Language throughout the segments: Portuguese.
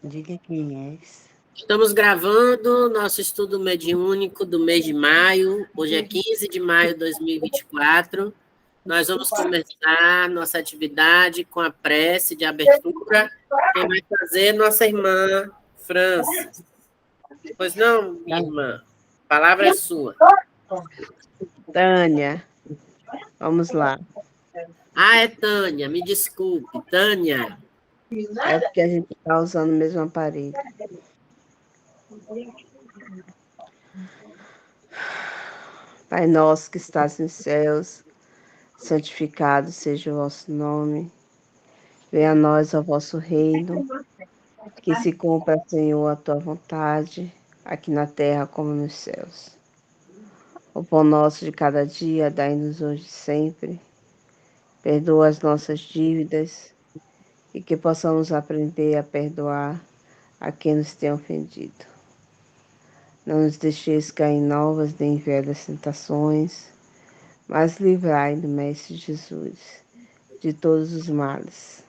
Diga quem és. Estamos gravando nosso estudo mediúnico do mês de maio. Hoje é 15 de maio de 2024. Nós vamos começar nossa atividade com a prece de abertura. Quem vai fazer é nossa irmã Francis. Pois não, minha irmã? A palavra é sua. Tânia, vamos lá. Ah, é Tânia, me desculpe. Tânia. É porque a gente está usando o mesmo aparelho. Pai nosso que estás nos céus, santificado seja o vosso nome. Venha a nós o vosso reino. Que se cumpra, Senhor, a tua vontade, aqui na terra como nos céus. O pão nosso de cada dia, dai-nos hoje sempre. Perdoa as nossas dívidas e que possamos aprender a perdoar a quem nos tem ofendido. Não nos deixeis cair em novas nem velhas tentações, mas livrai do Mestre Jesus de todos os males.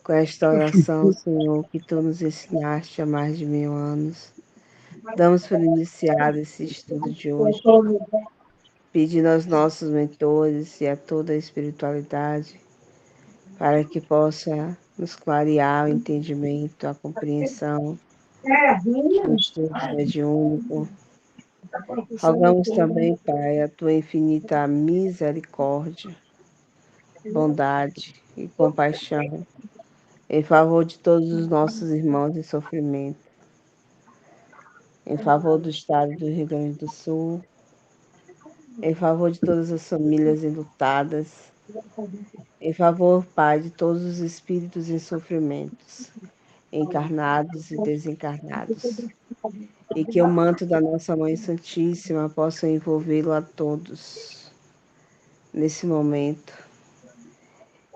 Com esta oração, Senhor, que tu nos ensinaste há mais de 1000 anos, damos por iniciado esse estudo de hoje, pedindo aos nossos mentores e a toda a espiritualidade para que possa nos clarear o entendimento, a compreensão do estudo mediúnico. Rogamos também, Pai, a tua infinita misericórdia, bondade e compaixão em favor de todos os nossos irmãos em sofrimento, em favor do Estado do Rio Grande do Sul, em favor de todas as famílias enlutadas, em favor, Pai, de todos os espíritos em sofrimentos, encarnados e desencarnados, e que o manto da nossa Mãe Santíssima possa envolvê-lo a todos nesse momento,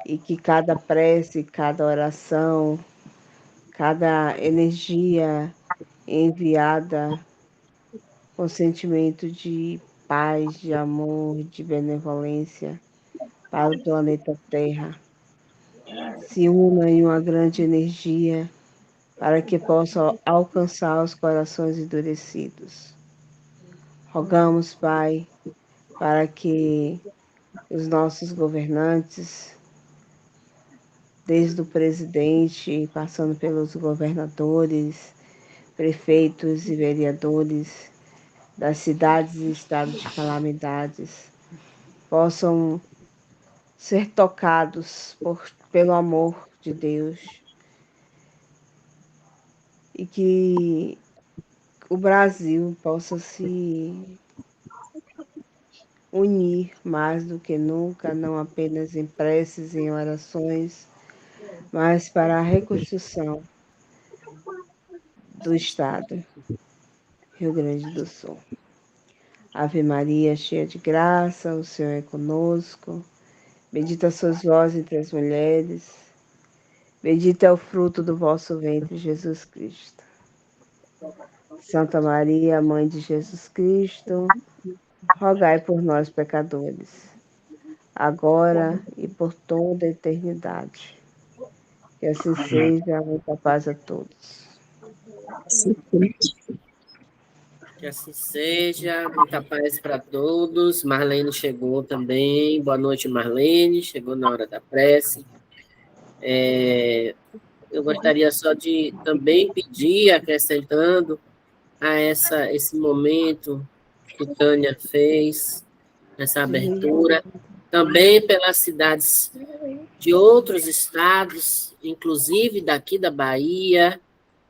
e que cada prece, cada oração, cada energia enviada com sentimento de paz, de amor, de benevolência para o planeta Terra se una em uma grande energia para que possa alcançar os corações endurecidos. Rogamos, Pai, para que os nossos governantes, desde o presidente, passando pelos governadores, prefeitos e vereadores das cidades e estados de calamidades, possam ser tocados pelo amor de Deus e que o Brasil possa se unir mais do que nunca, não apenas em preces, em orações, mas para a reconstrução do Estado, Rio Grande do Sul. Ave Maria, cheia de graça, o Senhor é conosco. Bendita sois vós entre as mulheres. Bendito é o fruto do vosso ventre, Jesus Cristo. Santa Maria, Mãe de Jesus Cristo, rogai por nós, pecadores, agora e por toda a eternidade. Que assim seja, muita paz a todos. Que assim seja, muita paz para todos. Marlene chegou também. Boa noite, Marlene. Chegou na hora da prece. Eu gostaria só de também pedir, acrescentando a esse momento que Tânia fez, essa abertura, também pelas cidades de outros estados, inclusive daqui da Bahia,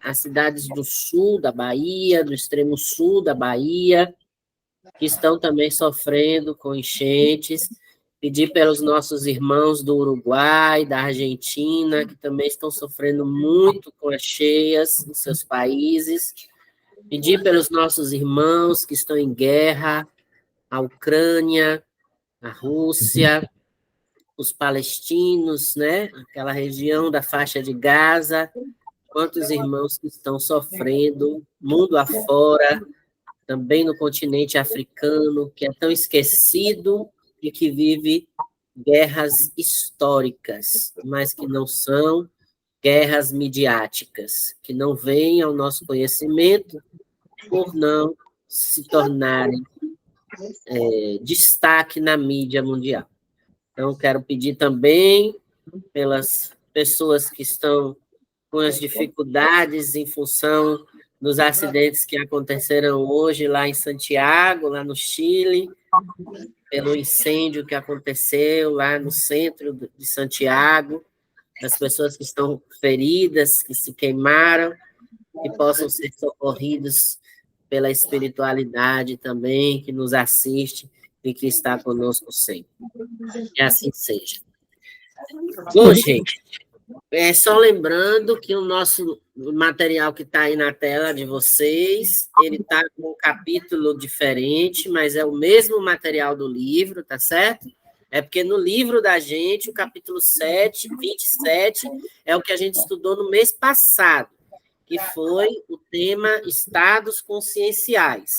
as cidades do sul da Bahia, do extremo sul da Bahia, que estão também sofrendo com enchentes. Pedir pelos nossos irmãos do Uruguai, da Argentina, que também estão sofrendo muito com as cheias em seus países. Pedir pelos nossos irmãos que estão em guerra, a Ucrânia, a Rússia, os palestinos, né? Aquela região da faixa de Gaza, quantos irmãos que estão sofrendo, mundo afora, também no continente africano, que é tão esquecido e que vive guerras históricas, mas que não são, guerras midiáticas, que não vêm ao nosso conhecimento por não se tornarem destaque na mídia mundial. Então, quero pedir também pelas pessoas que estão com as dificuldades em função dos acidentes que aconteceram hoje lá em Santiago, lá no Chile, pelo incêndio que aconteceu lá no centro de Santiago, das pessoas que estão feridas, que se queimaram, que possam ser socorridos pela espiritualidade também, que nos assiste e que está conosco sempre. Que assim seja. Bom, gente, só lembrando que o nosso material que está aí na tela de vocês, ele está com um capítulo diferente, mas é o mesmo material do livro, tá certo? É porque no livro da gente, o capítulo 7, 27, é o que a gente estudou no mês passado, que foi o tema estados conscienciais.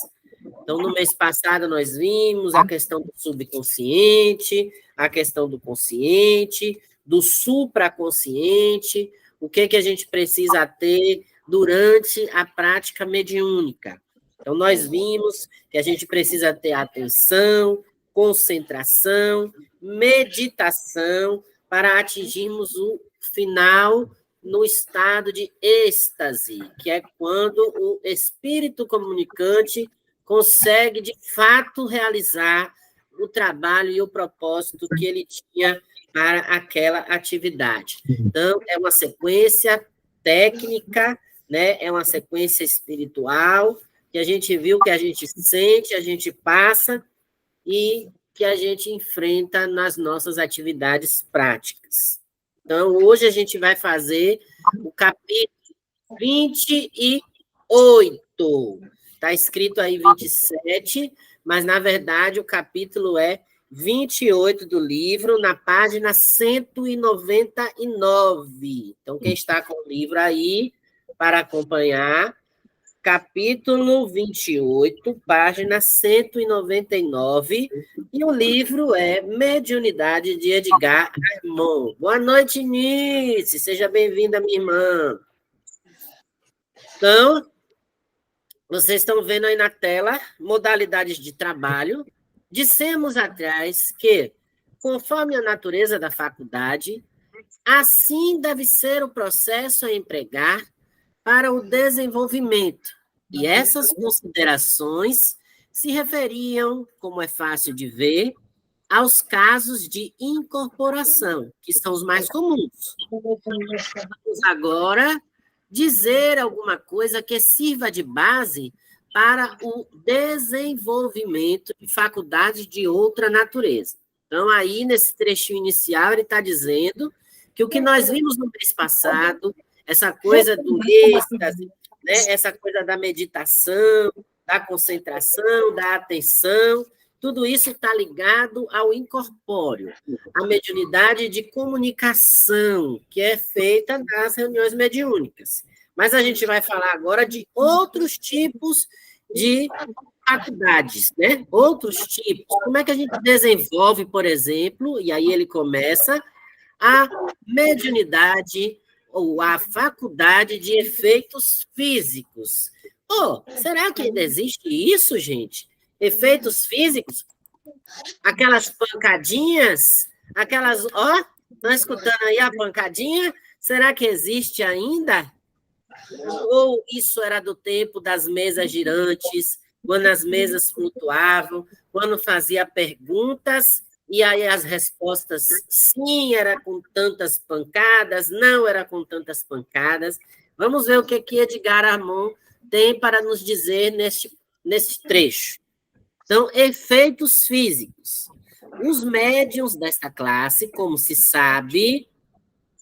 Então, no mês passado, nós vimos a questão do subconsciente, a questão do consciente, do supraconsciente, o que a gente precisa ter durante a prática mediúnica. Então, nós vimos que a gente precisa ter atenção, concentração, meditação, para atingirmos o final no estado de êxtase, que é quando o espírito comunicante consegue, de fato, realizar o trabalho e o propósito que ele tinha para aquela atividade. Então, é uma sequência técnica, né? É uma sequência espiritual, que a gente viu, que a gente sente, a gente passa e que a gente enfrenta nas nossas atividades práticas. Então, hoje a gente vai fazer o capítulo 28. Está escrito aí 27, mas, na verdade, o capítulo é 28 do livro, na página 199. Então, quem está com o livro aí, para acompanhar, capítulo 28, página 199, e o livro é Mediunidade, de Edgar Armand. Boa noite, Nice, seja bem-vinda, minha irmã. Então, vocês estão vendo aí na tela modalidades de trabalho. Dissemos atrás que, conforme a natureza da faculdade, assim deve ser o processo a empregar para o desenvolvimento. E essas considerações se referiam, como é fácil de ver, aos casos de incorporação, que são os mais comuns. Vamos agora dizer alguma coisa que sirva de base para o desenvolvimento de faculdades de outra natureza. Então, aí, nesse trechinho inicial, ele está dizendo que o que nós vimos no mês passado, essa coisa do êxtase, né, essa coisa da meditação, da concentração, da atenção, tudo isso está ligado ao incorpóreo, à mediunidade de comunicação, que é feita nas reuniões mediúnicas. Mas a gente vai falar agora de outros tipos de faculdades, né? Outros tipos. Como é que a gente desenvolve, por exemplo, e aí ele começa, a mediunidade ou a faculdade de efeitos físicos. Será que ainda existe isso, gente? Efeitos físicos? Aquelas pancadinhas? Aquelas... estão escutando aí a pancadinha? Será que existe ainda? Ou isso era do tempo das mesas girantes, quando as mesas flutuavam, quando fazia perguntas, e aí as respostas, sim, era com tantas pancadas, não era com tantas pancadas. Vamos ver o que Edgar Armand tem para nos dizer nesse trecho. Então, efeitos físicos. Os médiuns desta classe, como se sabe,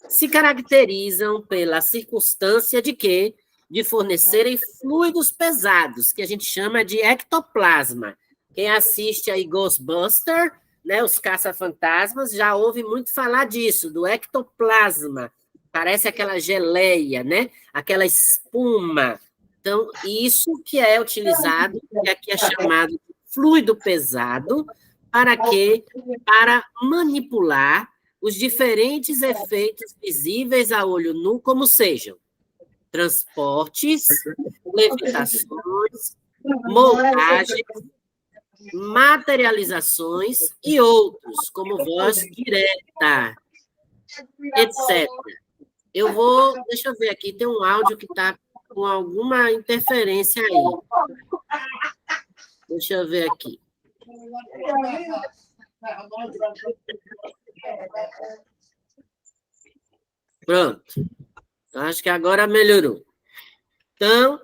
se caracterizam pela circunstância de quê? De fornecerem fluidos pesados, que a gente chama de ectoplasma. Quem assiste aí Ghostbusters, né, os caça-fantasmas, já ouve muito falar disso, do ectoplasma. Parece aquela geleia, né? Aquela espuma. Então, isso que é utilizado, que aqui é chamado de fluido pesado, para quê? Para manipular os diferentes efeitos visíveis a olho nu, como sejam transportes, levitações, moldagens, materializações e outros, como voz direta, etc. Deixa eu ver aqui, tem um áudio que está com alguma interferência aí. Deixa eu ver aqui. Pronto. Acho que agora melhorou. Então,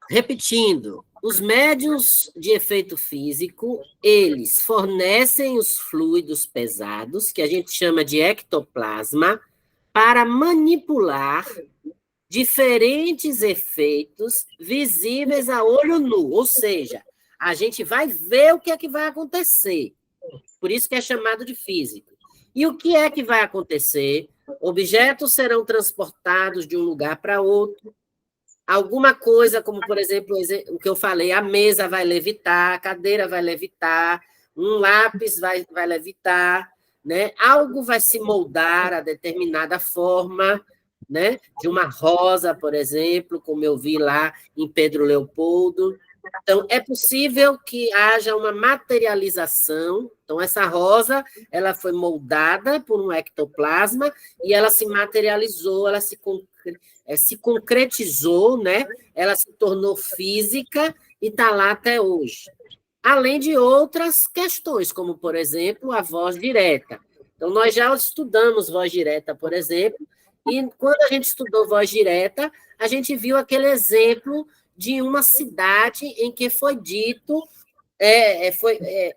repetindo, os médiuns de efeito físico, eles fornecem os fluidos pesados, que a gente chama de ectoplasma, para manipular diferentes efeitos visíveis a olho nu, ou seja, a gente vai ver o que é que vai acontecer. Por isso que é chamado de físico. E o que é que vai acontecer? Objetos serão transportados de um lugar para outro. Alguma coisa, como, por exemplo, o que eu falei, a mesa vai levitar, a cadeira vai levitar, um lápis vai levitar, né? Algo vai se moldar a determinada forma, né? De uma rosa, por exemplo, como eu vi lá em Pedro Leopoldo. Então, é possível que haja uma materialização. Então, essa rosa, ela foi moldada por um ectoplasma e ela se materializou, ela se concretizou, né? Ela se tornou física e está lá até hoje. Além de outras questões, como, por exemplo, a voz direta. Então, nós já estudamos voz direta, por exemplo, e quando a gente estudou voz direta, a gente viu aquele exemplo de uma cidade em que foi dito,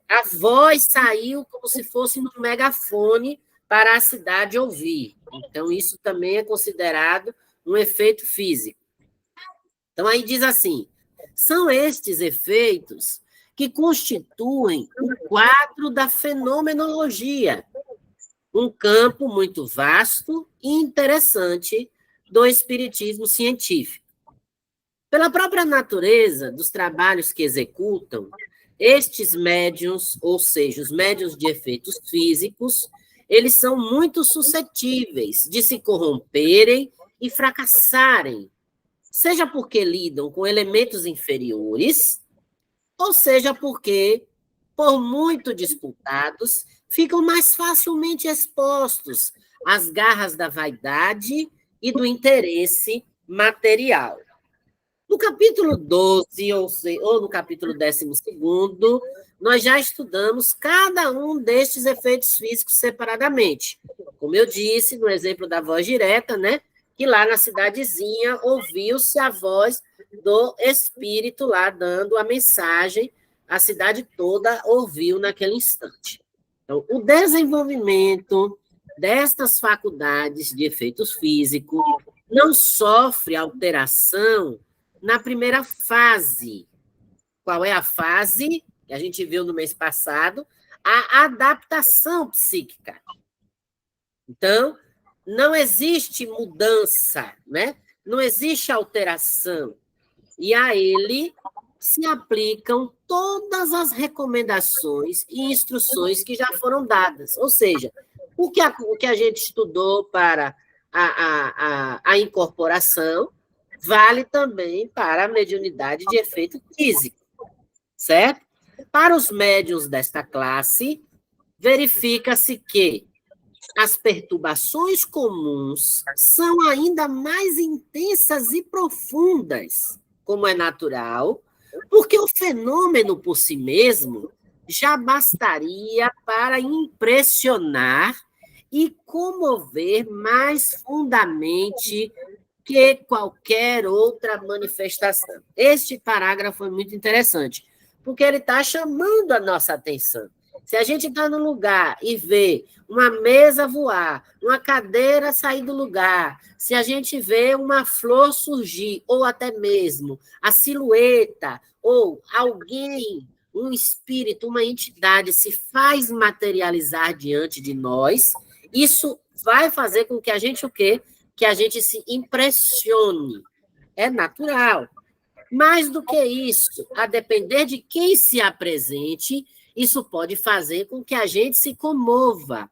a voz saiu como se fosse num megafone para a cidade ouvir. Então, isso também é considerado um efeito físico. Então, aí diz assim, são estes efeitos que constituem o quadro da fenomenologia, um campo muito vasto e interessante do espiritismo científico. Pela própria natureza dos trabalhos que executam, estes médiuns, ou seja, os médiuns de efeitos físicos, eles são muito suscetíveis de se corromperem e fracassarem, seja porque lidam com elementos inferiores, ou seja porque, por muito disputados, ficam mais facilmente expostos às garras da vaidade e do interesse material. No capítulo 12, ou no capítulo 12º, nós já estudamos cada um destes efeitos físicos separadamente. Como eu disse, no exemplo da voz direta, né? Que lá na cidadezinha ouviu-se a voz do espírito lá dando a mensagem, a cidade toda ouviu naquele instante. Então, o desenvolvimento destas faculdades de efeitos físicos não sofre alteração na primeira fase. Qual é a fase que a gente viu no mês passado? A adaptação psíquica. Então, não existe mudança, né? Não existe alteração. E a ele se aplicam todas as recomendações e instruções que já foram dadas. Ou seja, o que a gente estudou para a incorporação vale também para a mediunidade de efeito físico, certo? Para os médiuns desta classe, verifica-se que as perturbações comuns são ainda mais intensas e profundas, como é natural, porque o fenômeno por si mesmo já bastaria para impressionar e comover mais fundamente que qualquer outra manifestação. Este parágrafo é muito interessante, porque ele está chamando a nossa atenção. Se a gente está num lugar e vê uma mesa voar, uma cadeira sair do lugar, se a gente vê uma flor surgir, ou até mesmo a silhueta, ou alguém, um espírito, uma entidade se faz materializar diante de nós, isso vai fazer com que a gente o quê? Que a gente se impressione. É natural. Mais do que isso, a depender de quem se apresente, isso pode fazer com que a gente se comova.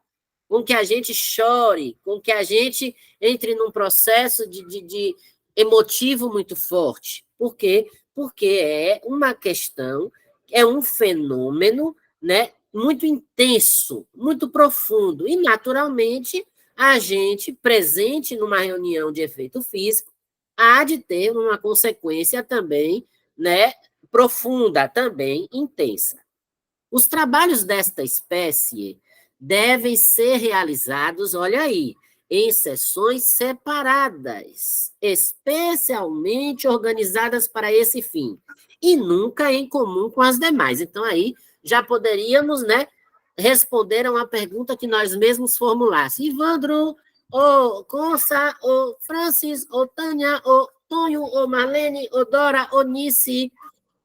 com que a gente chore, com que a gente entre num processo de emotivo muito forte. Por quê? Porque é uma questão, é um fenômeno, né, muito intenso, muito profundo, e, naturalmente, a gente, presente numa reunião de efeito físico, há de ter uma consequência também, né, profunda, também intensa. Os trabalhos desta espécie devem ser realizados, olha aí, em sessões separadas, especialmente organizadas para esse fim, e nunca em comum com as demais. Então, aí, já poderíamos, né, responder a uma pergunta que nós mesmos formulássemos. Ivandro, ou Consa, ou Francis, ou Tânia, ou Tonho, ou Marlene, ou Dora, ou Nice.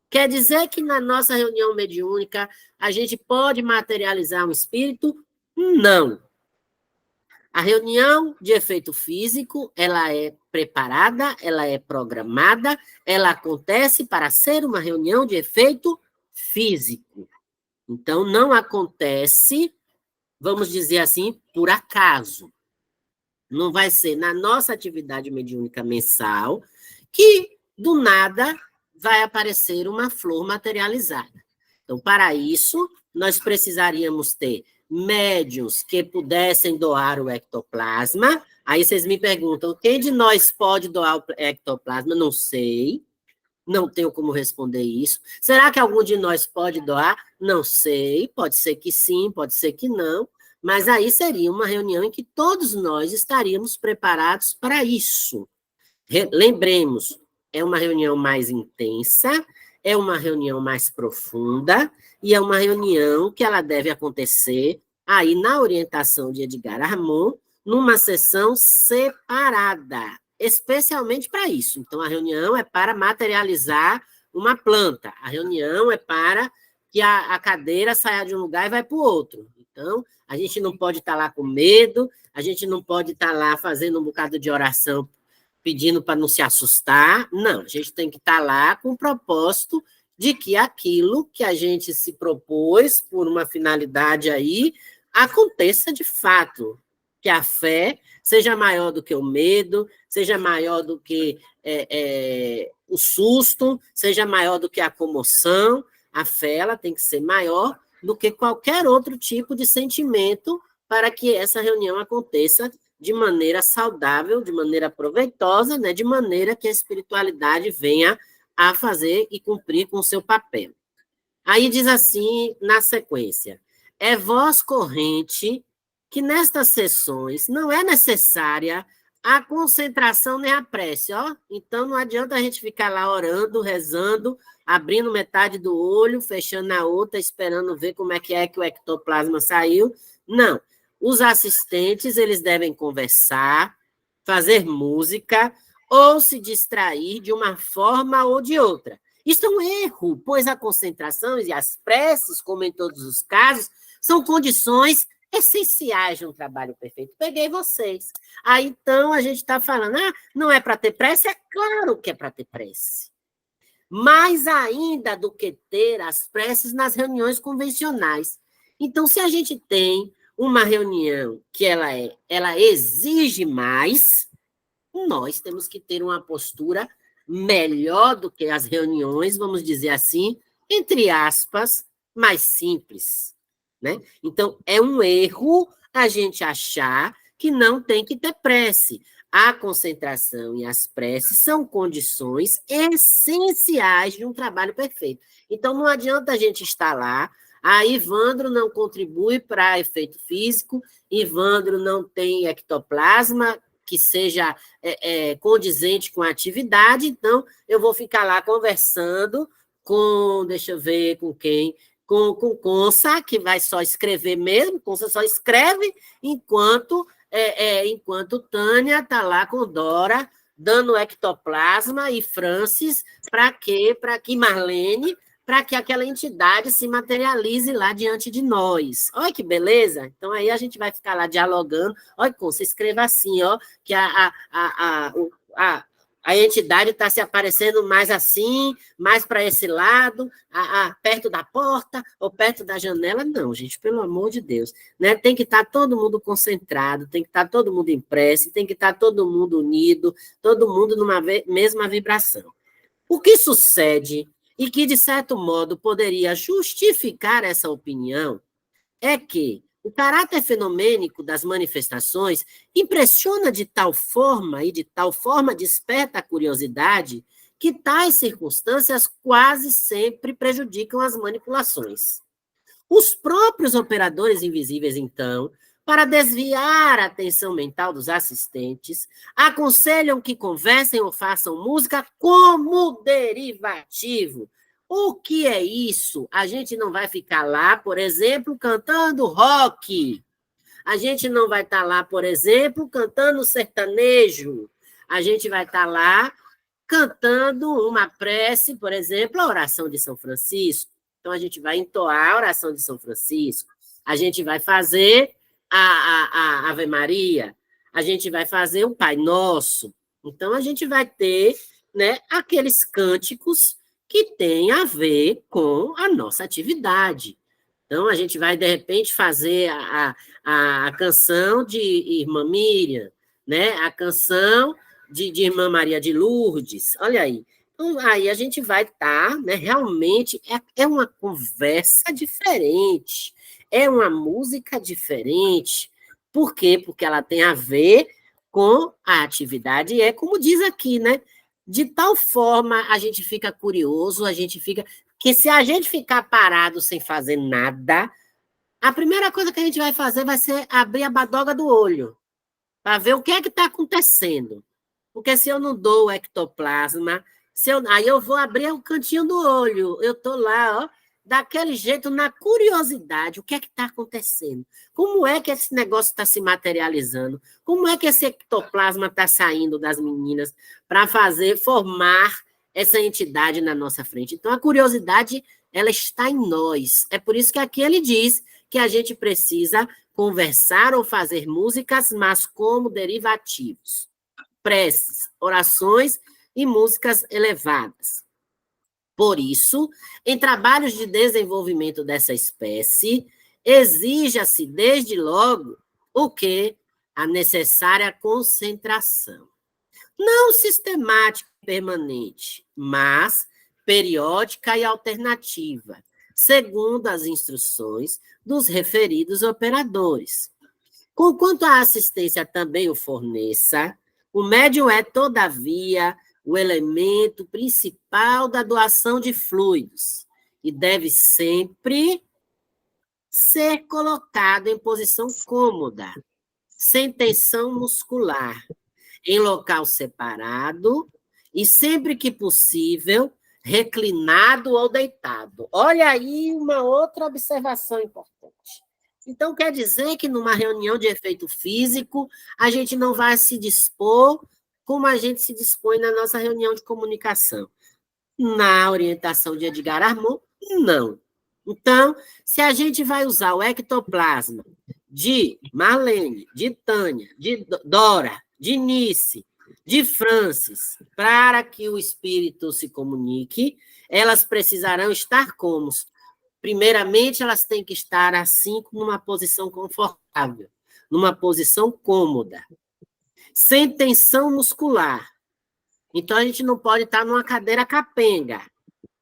Quer dizer que na nossa reunião mediúnica a gente pode materializar um espírito? Não. A reunião de efeito físico, ela é preparada, ela é programada, ela acontece para ser uma reunião de efeito físico. Então, não acontece, vamos dizer assim, por acaso. Não vai ser na nossa atividade mediúnica mensal que, do nada, vai aparecer uma flor materializada. Então, para isso, nós precisaríamos ter médiuns que pudessem doar o ectoplasma. Aí vocês me perguntam, quem de nós pode doar o ectoplasma? Não sei, não tenho como responder isso. Será que algum de nós pode doar? Não sei, pode ser que sim, pode ser que não. Mas aí seria uma reunião em que todos nós estaríamos preparados para isso. Lembremos, é uma reunião mais intensa, é uma reunião mais profunda, e é uma reunião que ela deve acontecer aí na orientação de Edgar Armand, numa sessão separada, especialmente para isso. Então, a reunião é para materializar uma planta, a reunião é para que a cadeira saia de um lugar e vai para o outro. Então, a gente não pode estar lá com medo, a gente não pode estar lá fazendo um bocado de oração pedindo para não se assustar. Não, a gente tem que estar lá com o propósito de que aquilo que a gente se propôs por uma finalidade aí aconteça de fato, que a fé seja maior do que o medo, seja maior do que o susto, seja maior do que a comoção. A fé ela tem que ser maior do que qualquer outro tipo de sentimento para que essa reunião aconteça de maneira saudável, de maneira proveitosa, né, de maneira que a espiritualidade venha a fazer e cumprir com o seu papel. Aí diz assim, na sequência, é voz corrente que nestas sessões não é necessária a concentração nem a prece, ó. Então não adianta a gente ficar lá orando, rezando, abrindo metade do olho, fechando a outra, esperando ver como é que o ectoplasma saiu. Não. Os assistentes, eles devem conversar, fazer música ou se distrair de uma forma ou de outra. Isso é um erro, pois a concentração e as preces, como em todos os casos, são condições essenciais de um trabalho perfeito. Peguei vocês. Aí, então, a gente está falando, não é para ter prece? É claro que é para ter prece. Mais ainda do que ter as preces nas reuniões convencionais. Então, se a gente tem uma reunião que ela exige mais, nós temos que ter uma postura melhor do que as reuniões, vamos dizer assim, entre aspas, mais simples, né? Então, é um erro a gente achar que não tem que ter prece. A concentração e as preces são condições essenciais de um trabalho perfeito. Então, não adianta a gente estar lá, Ivandro não contribui para efeito físico, Ivandro não tem ectoplasma que seja condizente com a atividade, então eu vou ficar lá conversando com, deixa eu ver com quem, com Consa, que vai só escrever mesmo, Consa só escreve, enquanto Tânia está lá com Dora, dando ectoplasma, e Francis, para quê? Para que Marlene, para que aquela entidade se materialize lá diante de nós. Olha que beleza! Então, aí a gente vai ficar lá dialogando. Olha, Consa, escreva assim, ó, que a a entidade está se aparecendo mais assim, mais para esse lado, perto da porta ou perto da janela. Não, gente, pelo amor de Deus. Né? Tem que estar todo mundo concentrado, tem que estar todo mundo em prece, tem que estar todo mundo unido, todo mundo numa mesma vibração. O que sucede, e que, de certo modo, poderia justificar essa opinião, é que o caráter fenomênico das manifestações impressiona de tal forma e de tal forma desperta a curiosidade que tais circunstâncias quase sempre prejudicam as manipulações. Os próprios operadores invisíveis, então, para desviar a atenção mental dos assistentes, aconselham que conversem ou façam música como derivativo. O que é isso? A gente não vai ficar lá, por exemplo, cantando rock. A gente não vai estar lá, por exemplo, cantando sertanejo. A gente vai estar lá cantando uma prece, por exemplo, a oração de São Francisco. Então, a gente vai entoar a oração de São Francisco, a gente vai fazer a Ave Maria, a gente vai fazer o Pai Nosso. Então, a gente vai ter, né, aqueles cânticos que têm a ver com a nossa atividade. Então, a gente vai, de repente, fazer a canção de Irmã Miriam, né? A canção de Irmã Maria de Lourdes. Olha aí. Então, aí a gente vai estar, né, realmente, é uma conversa diferente, é uma música diferente. Por quê? Porque ela tem a ver com a atividade, e é como diz aqui, né? De tal forma a gente fica curioso, a gente fica. Que se a gente ficar parado sem fazer nada, a primeira coisa que a gente vai fazer vai ser abrir a badoga do olho, para ver o que é que está acontecendo. Porque se eu não dou o ectoplasma, aí eu vou abrir o cantinho do olho. Eu estou lá, ó, daquele jeito, na curiosidade, o que é que está acontecendo? Como é que esse negócio está se materializando? Como é que esse ectoplasma está saindo das meninas para formar essa entidade na nossa frente? Então, a curiosidade, ela está em nós. É por isso que aqui ele diz que a gente precisa conversar ou fazer músicas, mas como derivativos. Preces, orações e músicas elevadas. Por isso, em trabalhos de desenvolvimento dessa espécie, exija-se, desde logo, o quê? A necessária concentração. Não sistemática e permanente, mas periódica e alternativa, segundo as instruções dos referidos operadores. Conquanto a assistência também o forneça, o médium é, todavia, o elemento principal da doação de fluidos e deve sempre ser colocado em posição cômoda, sem tensão muscular, em local separado e, sempre que possível, reclinado ou deitado. Olha aí uma outra observação importante. Então, quer dizer que numa reunião de efeito físico, a gente não vai se dispor como a gente se dispõe na nossa reunião de comunicação. Na orientação de Edgar Armand, não. Então, se a gente vai usar o ectoplasma de Marlene, de Tânia, de Dora, de Nice, de Francis, para que o espírito se comunique, elas precisarão estar como? Primeiramente, elas têm que estar assim, numa posição confortável, numa posição cômoda, sem tensão muscular. Então, a gente não pode estar numa cadeira capenga,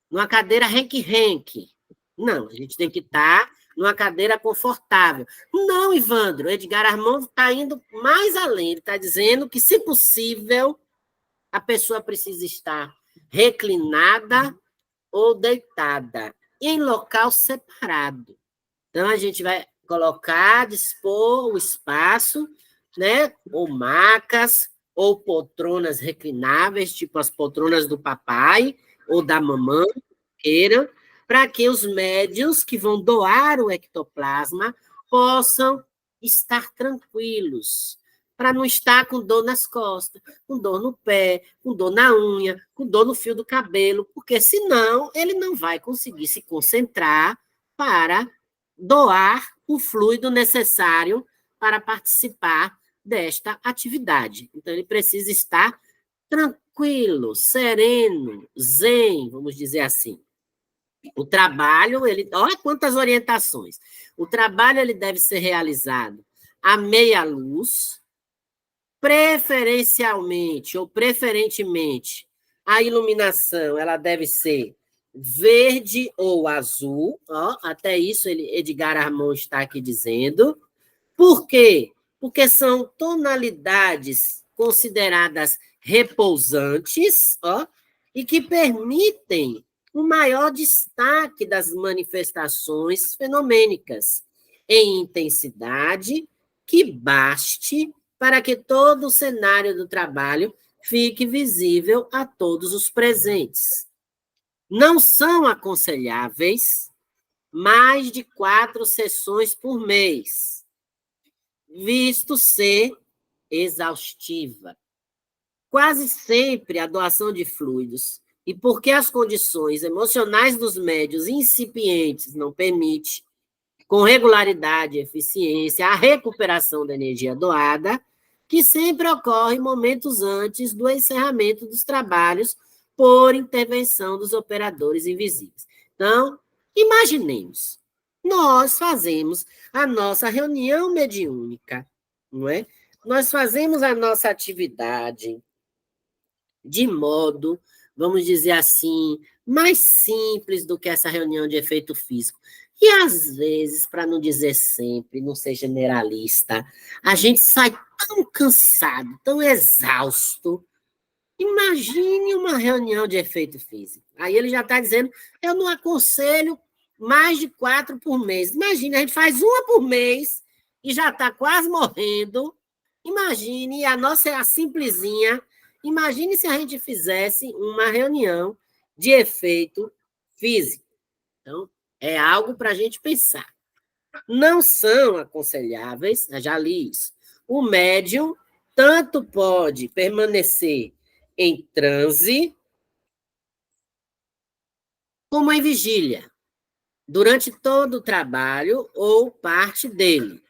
numa cadeira renque-renque. Não, a gente tem que estar numa cadeira confortável. Não, Ivandro, Edgar Armand está indo mais além. Ele está dizendo que, se possível, a pessoa precisa estar reclinada ou deitada, em local separado. Então, a gente vai colocar, dispor o espaço, né? Ou macas, ou poltronas reclináveis, tipo as poltronas do papai ou da mamãe, queiram, para que os médiuns que vão doar o ectoplasma possam estar tranquilos, para não estar com dor nas costas, com dor no pé, com dor na unha, com dor no fio do cabelo, porque senão ele não vai conseguir se concentrar para doar o fluido necessário para participar desta atividade. Então, ele precisa estar tranquilo, sereno, zen, vamos dizer assim. O trabalho, olha quantas orientações. O trabalho ele deve ser realizado à meia luz, preferencialmente ou preferentemente, a iluminação ela deve ser verde ou azul. Ó, até isso Edgar Armond está aqui dizendo. Por quê? Porque são tonalidades consideradas repousantes, ó, e que permitem o maior destaque das manifestações fenomênicas em intensidade que baste para que todo o cenário do trabalho fique visível a todos os presentes. Não são aconselháveis mais de 4 sessões por mês, visto ser exaustiva. Quase sempre a doação de fluidos, e porque as condições emocionais dos médios incipientes não permite, com regularidade e eficiência, a recuperação da energia doada, que sempre ocorre momentos antes do encerramento dos trabalhos por intervenção dos operadores invisíveis. Então, imaginemos, nós fazemos a nossa reunião mediúnica, não é? Nós fazemos a nossa atividade de modo, vamos dizer assim, mais simples do que essa reunião de efeito físico. E, às vezes, para não dizer sempre, não ser generalista, a gente sai tão cansado, tão exausto. Imagine uma reunião de efeito físico. Aí ele já está dizendo, eu não aconselho mais de 4 por mês. Imagine, a gente faz uma por mês e já está quase morrendo. Imagine, a nossa é a simplesinha. Imagine se a gente fizesse uma reunião de efeito físico. Então, é algo para a gente pensar. Não são aconselháveis, eu já li isso. O médium tanto pode permanecer em transe como em vigília, durante todo o trabalho ou parte dele.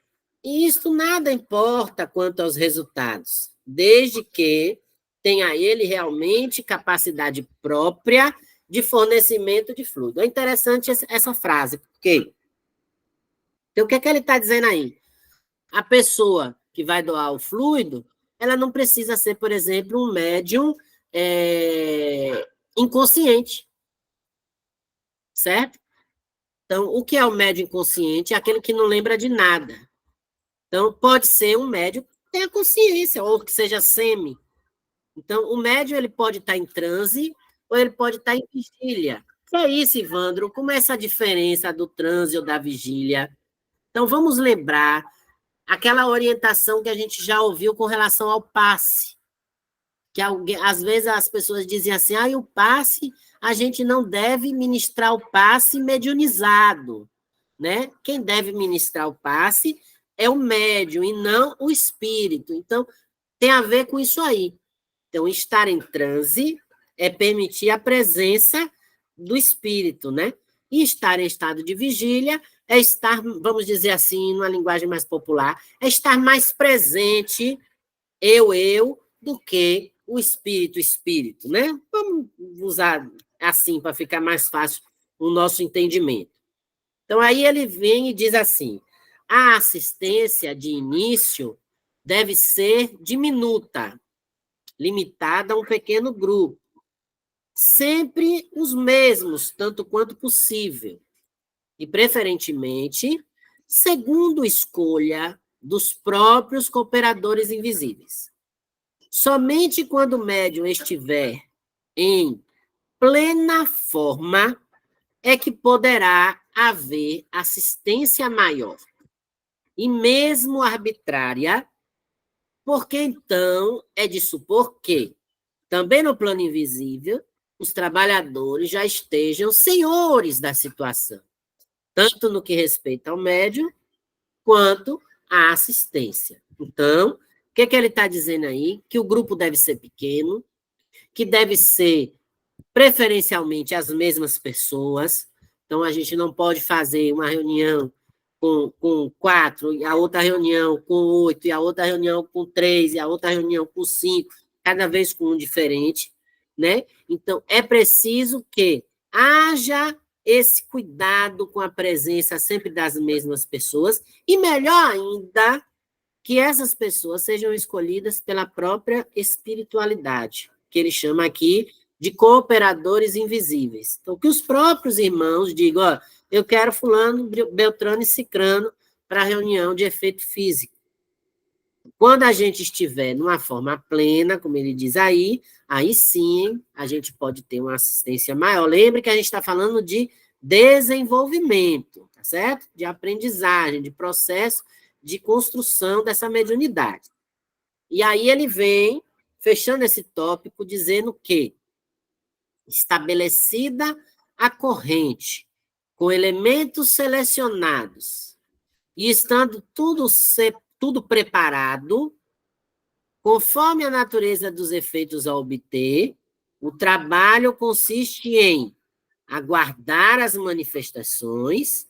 E isto nada importa quanto aos resultados, desde que tenha ele realmente capacidade própria de fornecimento de fluido. É interessante essa frase, porque então, o que é que ele está dizendo aí? A pessoa que vai doar o fluido, ela não precisa ser, por exemplo, um médium inconsciente, certo? Então, o que é o médium inconsciente? É aquele que não lembra de nada. Então, pode ser um médium que tenha consciência, ou que seja semi. Então, o médium ele pode estar em transe, ou ele pode estar em vigília. Que é isso, Ivandro? Como é essa diferença do transe ou da vigília? Então, vamos lembrar aquela orientação que a gente já ouviu com relação ao passe. Que às vezes as pessoas dizem assim, o passe, a gente não deve ministrar o passe mediunizado, né? Quem deve ministrar o passe é o médium e não o espírito. Então, tem a ver com isso aí. Então, estar em transe é permitir a presença do espírito, né? E estar em estado de vigília é estar, vamos dizer assim, numa linguagem mais popular, é estar mais presente, eu, do que o espírito, né? Vamos usar assim para ficar mais fácil o nosso entendimento. Então, aí ele vem e diz assim, a assistência de início deve ser diminuta, limitada a um pequeno grupo, sempre os mesmos, tanto quanto possível, e, preferentemente, segundo escolha dos próprios cooperadores invisíveis. Somente quando o médium estiver em plena forma é que poderá haver assistência maior, e mesmo arbitrária, porque então é de supor que, também no plano invisível, os trabalhadores já estejam senhores da situação, tanto no que respeita ao médium, quanto à assistência. Então, o que ele está dizendo aí? Que o grupo deve ser pequeno, que deve ser preferencialmente as mesmas pessoas. Então, a gente não pode fazer uma reunião com 4, e a outra reunião com 8, e a outra reunião com 3, e a outra reunião com 5. cada vez com um diferente, né? Então, é preciso que haja esse cuidado com a presença sempre das mesmas pessoas, e melhor ainda, que essas pessoas sejam escolhidas pela própria espiritualidade, que ele chama aqui de cooperadores invisíveis. Então, que os próprios irmãos digam, ó, eu quero fulano, beltrano e cicrano para a reunião de efeito físico. Quando a gente estiver numa forma plena, como ele diz aí sim a gente pode ter uma assistência maior. Lembre que a gente está falando de desenvolvimento, tá certo? De aprendizagem, de processo de construção dessa mediunidade. E aí ele vem, fechando esse tópico, dizendo que, estabelecida a corrente, com elementos selecionados, e estando tudo preparado, conforme a natureza dos efeitos a obter, o trabalho consiste em aguardar as manifestações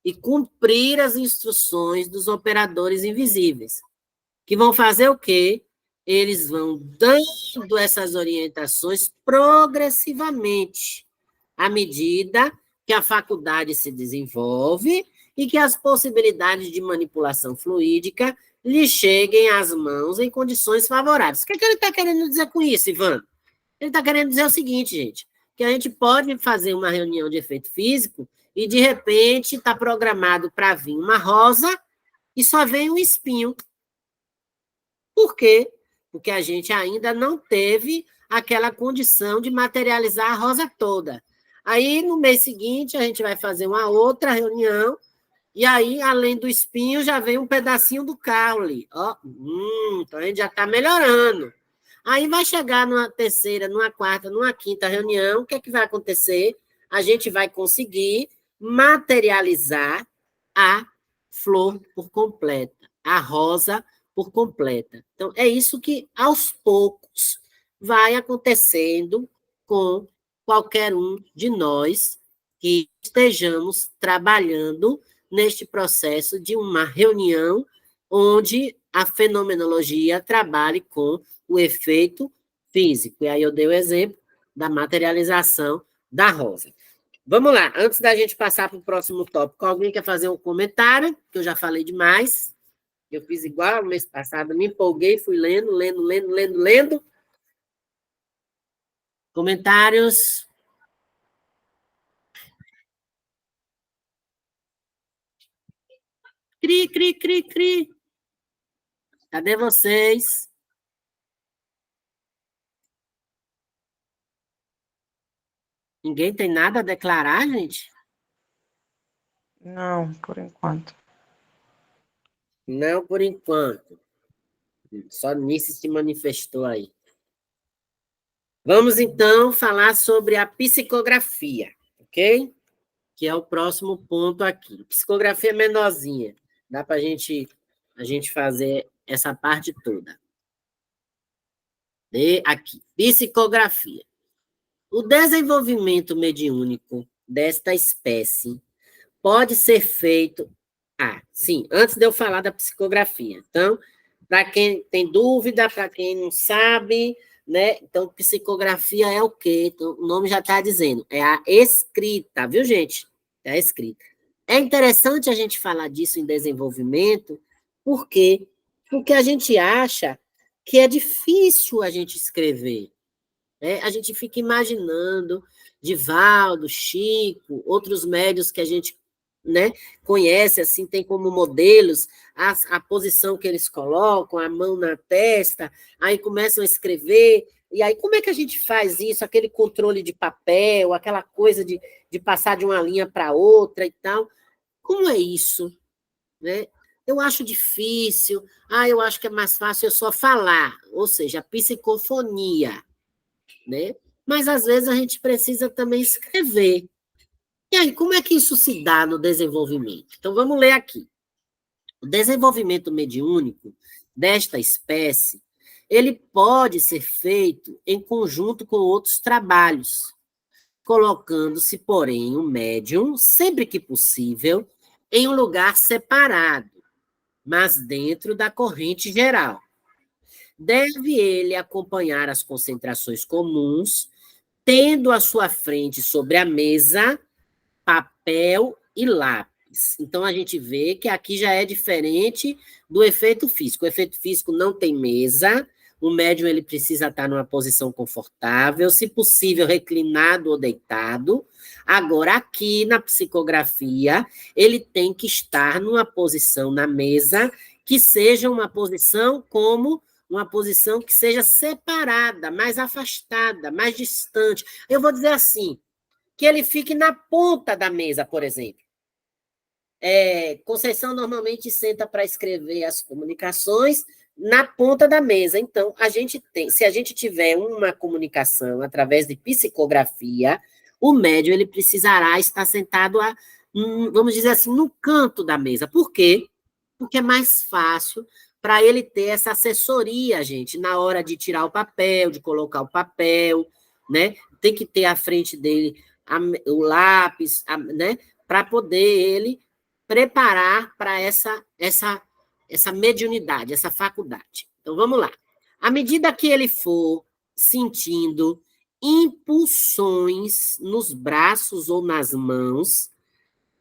e cumprir as instruções dos operadores invisíveis, que vão fazer o quê? Eles vão dando essas orientações progressivamente, à medida que a faculdade se desenvolve e que as possibilidades de manipulação fluídica lhe cheguem às mãos em condições favoráveis. O que ele está querendo dizer com isso, Ivan? Ele está querendo dizer o seguinte, gente, que a gente pode fazer uma reunião de efeito físico e, de repente, está programado para vir uma rosa e só vem um espinho. Por quê? Porque a gente ainda não teve aquela condição de materializar a rosa toda. Aí, no mês seguinte, a gente vai fazer uma outra reunião, e aí, além do espinho, já vem um pedacinho do caule. Ó, então a gente já está melhorando. Aí vai chegar numa terceira, numa quarta, numa quinta reunião, o que é que vai acontecer? A gente vai conseguir materializar a flor por completa, a rosa por completa. Então, é isso que, aos poucos, vai acontecendo com qualquer um de nós que estejamos trabalhando neste processo de uma reunião onde a fenomenologia trabalhe com o efeito físico. E aí eu dei o exemplo da materialização da rosa. Vamos lá, antes da gente passar para o próximo tópico, alguém quer fazer um comentário? Que eu já falei demais. Eu fiz igual no mês passado, me empolguei, fui lendo. Comentários? Cri. Cadê vocês? Ninguém tem nada a declarar, gente? Não, por enquanto. Não, por enquanto. Só Nice se manifestou aí. Vamos, então, falar sobre a psicografia, ok? Que é o próximo ponto aqui. Psicografia menorzinha. Dá para a gente fazer essa parte toda. E aqui, psicografia. O desenvolvimento mediúnico desta espécie pode ser feito... sim, antes de eu falar da psicografia. Então, para quem tem dúvida, para quem não sabe, né? Então, psicografia é o quê? Então, o nome já está dizendo, é a escrita, viu, gente? É a escrita. É interessante a gente falar disso em desenvolvimento, por quê? Porque a gente acha que é difícil a gente escrever. A gente fica imaginando Divaldo, Chico, outros médios que a gente, né, conhece, assim, tem como modelos a posição que eles colocam, a mão na testa, aí começam a escrever, e aí como é que a gente faz isso, aquele controle de papel, aquela coisa de passar de uma linha para outra e tal, como é isso? Né? Eu acho difícil, eu acho que é mais fácil eu só falar, ou seja, a psicofonia, né? Mas às vezes a gente precisa também escrever. E aí, como é que isso se dá no desenvolvimento? Então, vamos ler aqui. O desenvolvimento mediúnico desta espécie, ele pode ser feito em conjunto com outros trabalhos, colocando-se, porém, o médium, sempre que possível, em um lugar separado, mas dentro da corrente geral, deve ele acompanhar as concentrações comuns, tendo à sua frente sobre a mesa papel e lápis. Então, a gente vê que aqui já é diferente do efeito físico. O efeito físico não tem mesa, o médium ele precisa estar numa posição confortável, se possível, reclinado ou deitado. Agora, aqui na psicografia, ele tem que estar numa posição na mesa que seja uma posição como uma posição que seja separada, mais afastada, mais distante. Eu vou dizer assim, que ele fique na ponta da mesa, por exemplo. Conceição normalmente senta para escrever as comunicações na ponta da mesa. Então, se a gente tiver uma comunicação através de psicografia, o médium ele precisará estar sentado, vamos dizer assim, no canto da mesa. Por quê? Porque é mais fácil para ele ter essa assessoria, gente, na hora de tirar o papel, de colocar o papel, né? Tem que ter à frente dele o lápis, né? Para poder ele preparar para essa mediunidade, essa faculdade. Então, vamos lá. À medida que ele for sentindo impulsões nos braços ou nas mãos,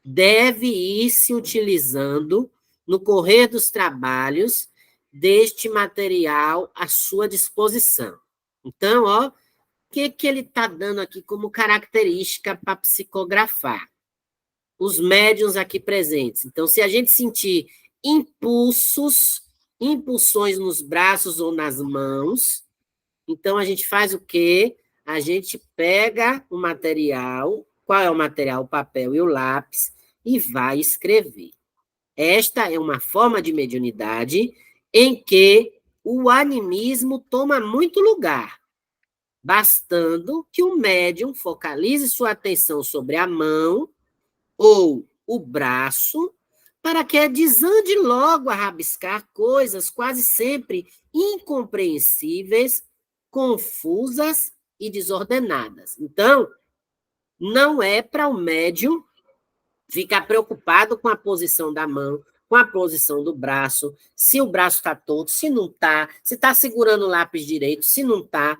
deve ir se utilizando no correr dos trabalhos deste material à sua disposição. Então, o que ele está dando aqui como característica para psicografar? Os médiuns aqui presentes. Então, se a gente sentir impulsões nos braços ou nas mãos, então a gente faz o quê? A gente pega o material, qual é o material? O papel e o lápis, e vai escrever. Esta é uma forma de mediunidade em que o animismo toma muito lugar, bastando que o médium focalize sua atenção sobre a mão ou o braço, para que desande logo a rabiscar coisas quase sempre incompreensíveis, confusas e desordenadas. Então, não é para o médium ficar preocupado com a posição da mão, com a posição do braço, se o braço está torto, se não está, se está segurando o lápis direito, se não está.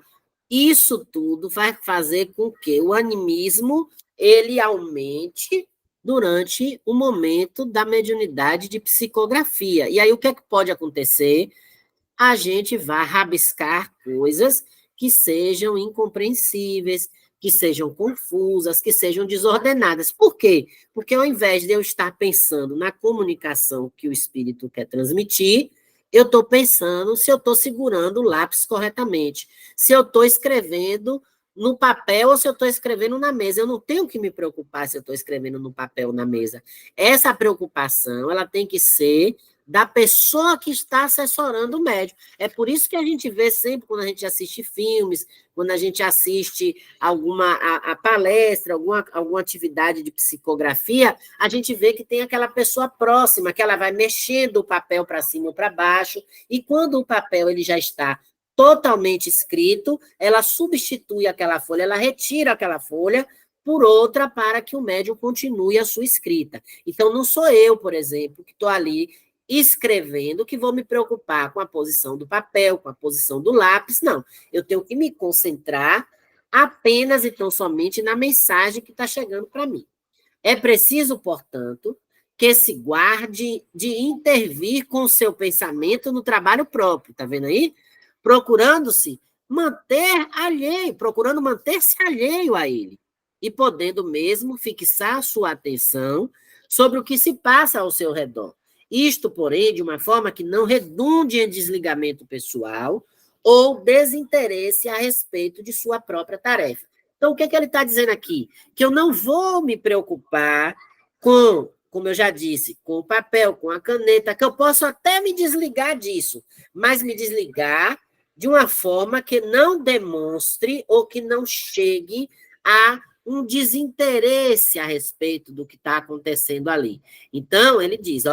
Isso tudo vai fazer com que o animismo ele aumente durante o momento da mediunidade de psicografia. E aí o que é que pode acontecer? A gente vai rabiscar coisas que sejam incompreensíveis, que sejam confusas, que sejam desordenadas. Por quê? Porque ao invés de eu estar pensando na comunicação que o espírito quer transmitir, eu estou pensando se eu estou segurando o lápis corretamente, se eu estou escrevendo no papel ou se eu estou escrevendo na mesa. Eu não tenho que me preocupar se eu estou escrevendo no papel ou na mesa. Essa preocupação ela tem que ser da pessoa que está assessorando o médium. É por isso que a gente vê sempre, quando a gente assiste filmes, quando a gente assiste alguma a palestra, alguma atividade de psicografia, a gente vê que tem aquela pessoa próxima, que ela vai mexendo o papel para cima ou para baixo, e quando o papel ele já está totalmente escrito, ela substitui aquela folha, ela retira aquela folha por outra para que o médium continue a sua escrita. Então, não sou eu, por exemplo, que estou ali escrevendo que vou me preocupar com a posição do papel, com a posição do lápis, não. Eu tenho que me concentrar apenas e tão somente na mensagem que está chegando para mim. É preciso, portanto, que se guarde de intervir com o seu pensamento no trabalho próprio, está vendo aí? Procurando manter-se alheio a ele, e podendo mesmo fixar sua atenção sobre o que se passa ao seu redor. Isto, porém, de uma forma que não redunde em desligamento pessoal ou desinteresse a respeito de sua própria tarefa. Então, o que ele está dizendo aqui? Que eu não vou me preocupar como eu já disse, com o papel, com a caneta, que eu posso até me desligar disso, mas me desligar de uma forma que não demonstre ou que não chegue a um desinteresse a respeito do que está acontecendo ali. Então, ele diz,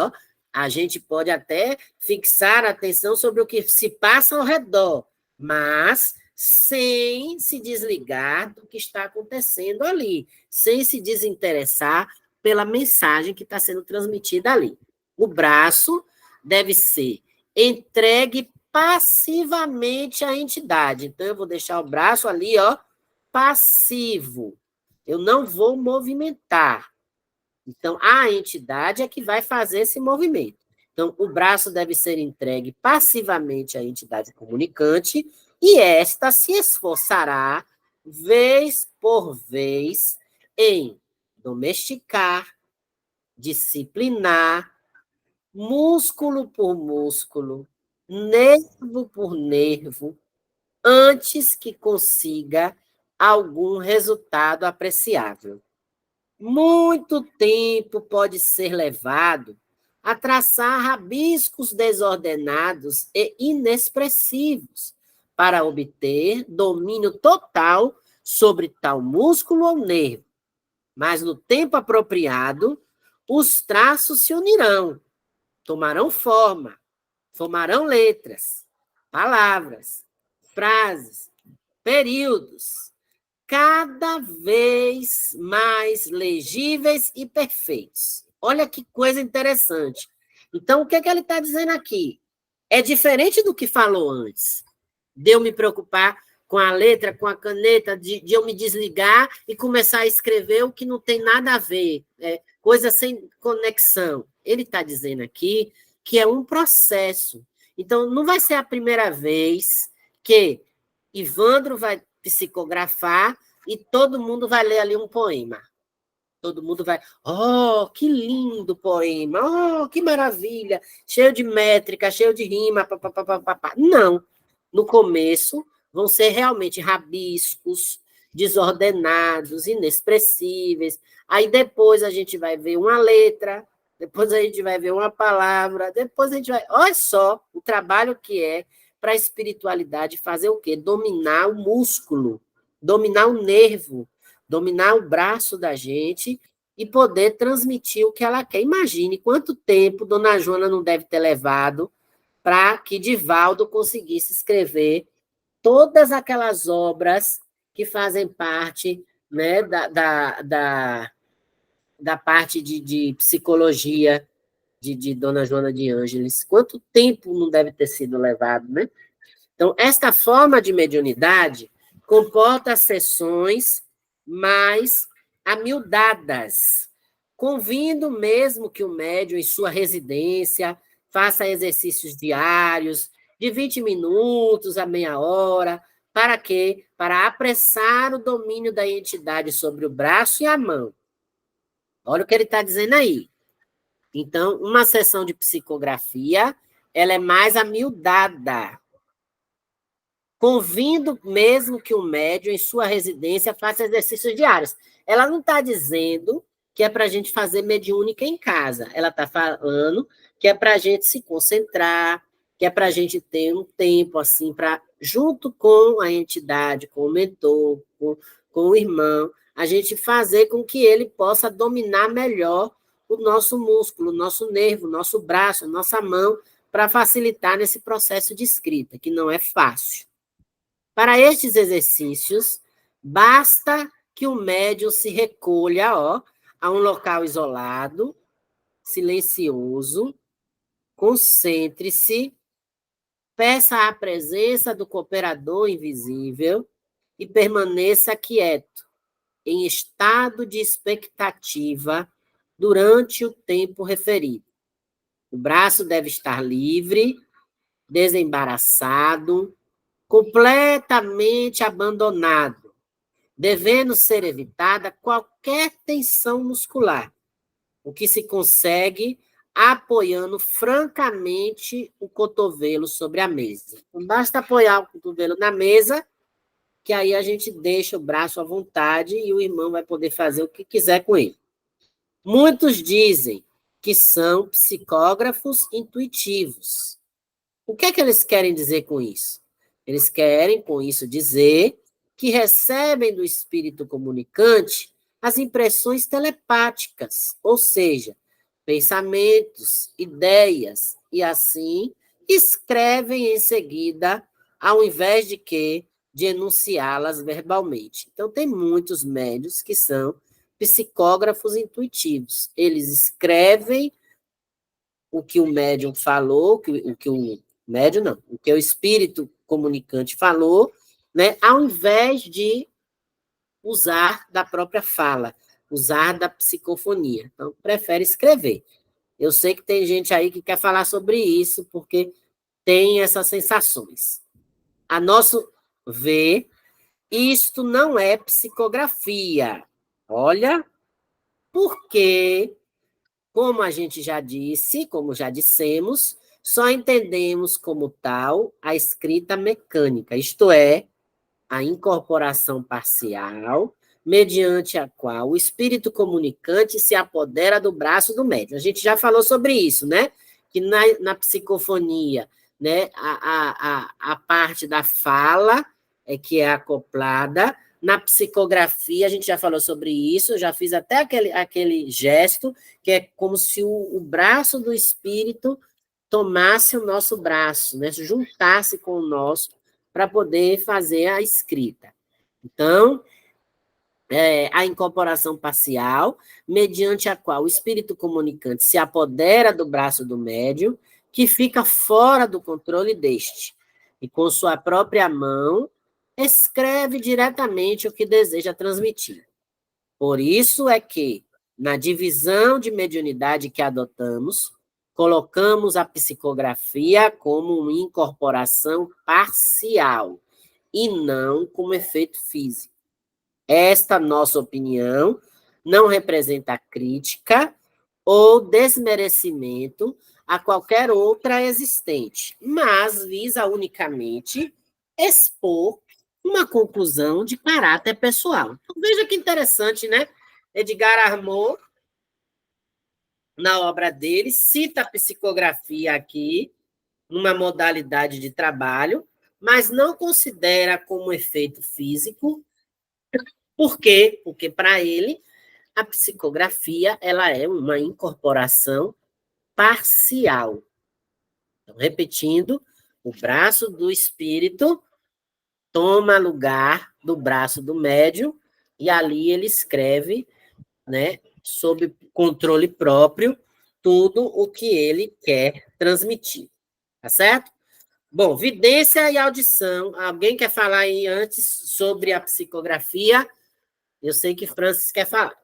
a gente pode até fixar a atenção sobre o que se passa ao redor, mas sem se desligar do que está acontecendo ali, sem se desinteressar pela mensagem que está sendo transmitida ali. O braço deve ser entregue passivamente a entidade. Então, eu vou deixar o braço ali, ó, passivo. Eu não vou movimentar. Então, a entidade é que vai fazer esse movimento. Então, o braço deve ser entregue passivamente à entidade comunicante e esta se esforçará, vez por vez, em domesticar, disciplinar, músculo por músculo, nervo por nervo, antes que consiga algum resultado apreciável. Muito tempo pode ser levado a traçar rabiscos desordenados e inexpressivos para obter domínio total sobre tal músculo ou nervo. Mas no tempo apropriado, os traços se unirão, tomarão forma, formarão letras, palavras, frases, períodos, cada vez mais legíveis e perfeitos. Olha que coisa interessante. Então, o que é que ele está dizendo aqui? É diferente do que falou antes. De eu me preocupar com a letra, com a caneta, de eu me desligar e começar a escrever o que não tem nada a ver, coisa sem conexão. Ele está dizendo aqui que é um processo. Então, não vai ser a primeira vez que Ivandro vai psicografar e todo mundo vai ler ali um poema. Todo mundo vai, oh, que lindo poema, oh, que maravilha, cheio de métrica, cheio de rima, papapá. Não, no começo vão ser realmente rabiscos, desordenados, inexpressíveis. Aí depois a gente vai ver uma letra, depois a gente vai ver uma palavra, depois a gente vai... Olha só o trabalho que é para a espiritualidade fazer o quê? Dominar o músculo, dominar o nervo, dominar o braço da gente e poder transmitir o que ela quer. Imagine quanto tempo Dona Joana não deve ter levado para que Divaldo conseguisse escrever todas aquelas obras que fazem parte, né, da parte de psicologia de Dona Joana de Ângeles. Quanto tempo não deve ter sido levado, né? Então, esta forma de mediunidade comporta sessões mais amiudadas, convindo mesmo que o médium, em sua residência, faça exercícios diários, de 20 minutos a meia hora, para quê? Para apressar o domínio da entidade sobre o braço e a mão. Olha o que ele está dizendo aí. Então, uma sessão de psicografia, ela é mais amiudada, convindo mesmo que o médium, em sua residência, faça exercícios diários. Ela não está dizendo que é para a gente fazer mediúnica em casa. Ela está falando que é para a gente se concentrar, que é para a gente ter um tempo, assim, para, junto com a entidade, com o mentor, com o irmão, a gente fazer com que ele possa dominar melhor o nosso músculo, o nosso nervo, o nosso braço, a nossa mão, para facilitar nesse processo de escrita, que não é fácil. Para estes exercícios, basta que o médium se recolha, a um local isolado, silencioso, concentre-se, peça a presença do cooperador invisível e permaneça quieto, em estado de expectativa durante o tempo referido. O braço deve estar livre, desembaraçado, completamente abandonado, devendo ser evitada qualquer tensão muscular, o que se consegue apoiando francamente o cotovelo sobre a mesa. Não basta apoiar o cotovelo na mesa, que aí a gente deixa o braço à vontade e o irmão vai poder fazer o que quiser com ele. Muitos dizem que são psicógrafos intuitivos. O que é que eles querem dizer com isso? Eles querem, com isso, dizer que recebem do espírito comunicante as impressões telepáticas, ou seja, pensamentos, ideias, e assim escrevem em seguida, ao invés de quê? De enunciá-las verbalmente. Então, tem muitos médiuns que são psicógrafos intuitivos. Eles escrevem o que o médium falou, o que o Médio não. O que o espírito comunicante falou, né, ao invés de usar da própria fala, usar da psicofonia. Então, prefere escrever. Eu sei que tem gente aí que quer falar sobre isso, porque tem essas sensações. A nosso ver, isto não é psicografia. Olha, porque, como a gente já disse, como já dissemos, só entendemos como tal a escrita mecânica, isto é, a incorporação parcial, mediante a qual o espírito comunicante se apodera do braço do médium. A gente já falou sobre isso, né? Que na psicofonia, né, a parte da fala é que é acoplada. Na psicografia, a gente já falou sobre isso, eu já fiz até aquele gesto, que é como se o braço do espírito tomasse o nosso braço, né, juntasse com o nosso, para poder fazer a escrita. Então, a incorporação parcial, mediante a qual o espírito comunicante se apodera do braço do médium, que fica fora do controle deste, e com sua própria mão escreve diretamente o que deseja transmitir. Por isso é que, na divisão de mediunidade que adotamos, colocamos a psicografia como uma incorporação parcial e não como efeito físico. Esta nossa opinião não representa crítica ou desmerecimento a qualquer outra existente, mas visa unicamente expor uma conclusão de caráter pessoal. Então, veja que interessante, né? Edgar Arnaud, na obra dele, cita a psicografia aqui, numa modalidade de trabalho, mas não considera como efeito físico. Por quê? Porque, para ele, a psicografia ela é uma incorporação parcial. Então, repetindo, o braço do espírito toma lugar do braço do médium e ali ele escreve, né, sob controle próprio, tudo o que ele quer transmitir. Tá certo? Bom, vidência e audição. Alguém quer falar aí antes sobre a psicografia? Eu sei que Francis quer falar.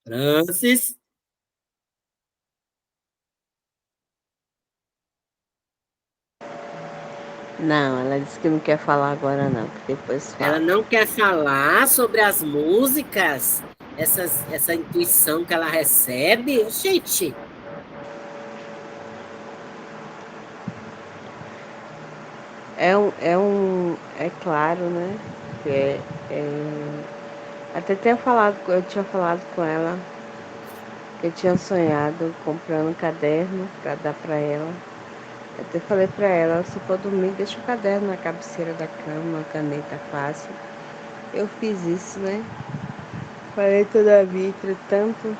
Francis, Não, ela disse que não quer falar agora não, que depois ela fala. não quer falar sobre as músicas, essa intuição que ela recebe. Gente, É claro, né? Que até eu tinha falado com ela que eu tinha sonhado comprando um caderno para dar para ela. Eu até falei para ela, se for dormir, deixa o caderno na cabeceira da cama, a caneta fácil. Eu fiz isso, né? Falei todavia, entretanto,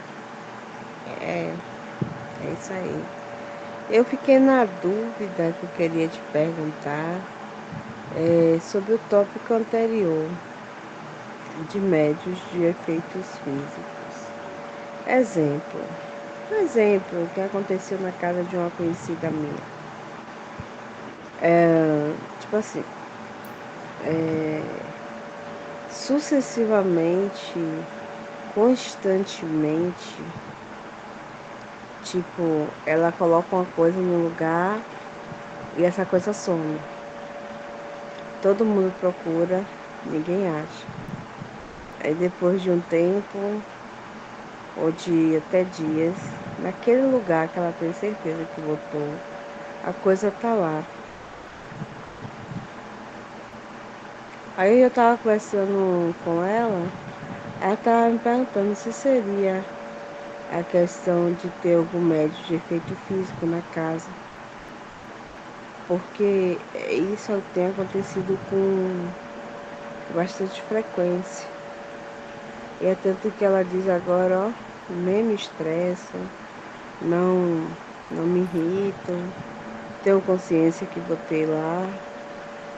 é, é isso aí. Eu fiquei na dúvida que eu queria te perguntar sobre o tópico anterior de médios de efeitos físicos. Exemplo. O que aconteceu na casa de uma conhecida minha. Tipo assim, é, sucessivamente, constantemente, tipo, ela coloca uma coisa no lugar e essa coisa some. Todo mundo procura, ninguém acha. Aí depois de um tempo, ou de até dias, naquele lugar que ela tem certeza que botou, a coisa tá lá. Aí eu tava conversando com ela tava me perguntando se seria a questão de ter algum médico de efeito físico na casa. Porque isso tem acontecido com bastante frequência. E é tanto que ela diz agora, ó, nem me estressa, não, não me irrito, tenho consciência que botei lá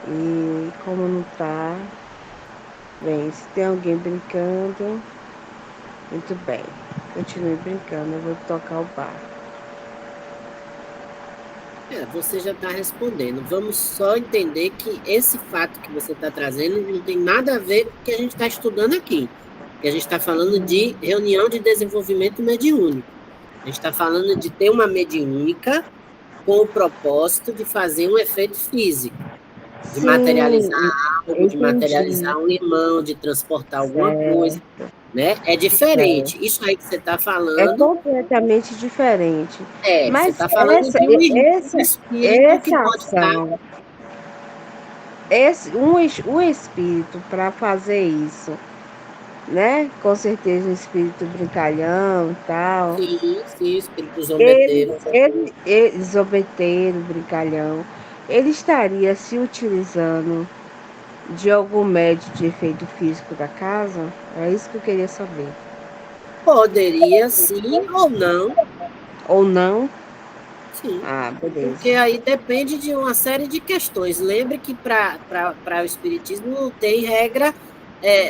e como não tá, Bem, se tem alguém brincando, muito bem. Continue brincando, eu vou tocar o barco. Você já está respondendo. Vamos só entender que esse fato que você está trazendo não tem nada a ver com o que a gente está estudando aqui. Que a gente está falando de reunião de desenvolvimento mediúnico. A gente está falando de ter uma mediúnica com o propósito de fazer um efeito físico, de materializar Sim, algo, de entendi. materializar um irmão, de transportar alguma coisa, Certo, né? É certo. diferente. Isso aí que você está É falando, completamente diferente. você Mas está falando essa, de um essa, espírito que essa pode estar. ação, o espírito para fazer isso, né? Com certeza um espírito brincalhão e tal. Sim, sim, espírito zombeteiro. Zombeteiro, brincalhão, ele estaria se utilizando de algum médio de efeito físico da casa? É isso que eu queria saber. Poderia sim ou não, Ou não? sim. Ah, beleza. Porque aí depende de uma série de questões. Lembre que para o espiritismo não tem regra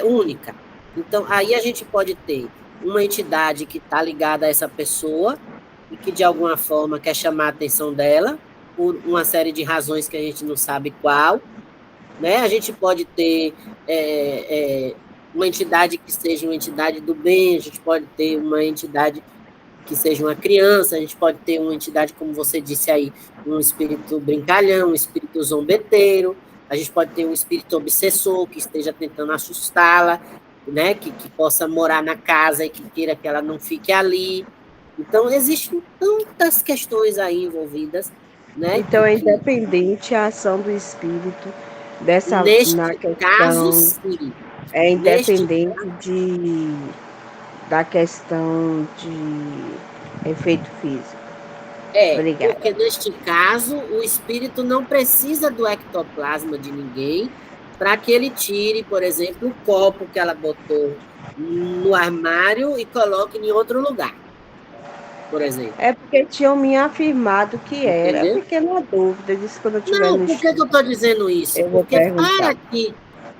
única. Então, aí a gente pode ter uma entidade que está ligada a essa pessoa e que, de alguma forma, quer chamar a atenção dela, por uma série de razões que a gente não sabe qual. Né? A gente pode ter uma entidade que seja uma entidade do bem, a gente pode ter uma entidade que seja uma criança, a gente pode ter uma entidade, como você disse aí, um espírito brincalhão, um espírito zombeteiro, a gente pode ter um espírito obsessor que esteja tentando assustá-la, né, que possa morar na casa e que queira que ela não fique ali. Então, existem tantas questões aí envolvidas, né, Então é independente a ação do espírito dessa na neste caso, questão, sim. é Neste independente da questão de efeito físico. Porque Obrigada. neste caso, o espírito não precisa do ectoplasma de ninguém para que ele tire, por exemplo, o copo que ela botou no armário e coloque em outro lugar, por exemplo. É porque tinham me afirmado que era. Eu Entendeu? fiquei na dúvida, disse quando eu estiver Não, no por que que eu estudo, estou dizendo isso? eu vou Porque perguntar.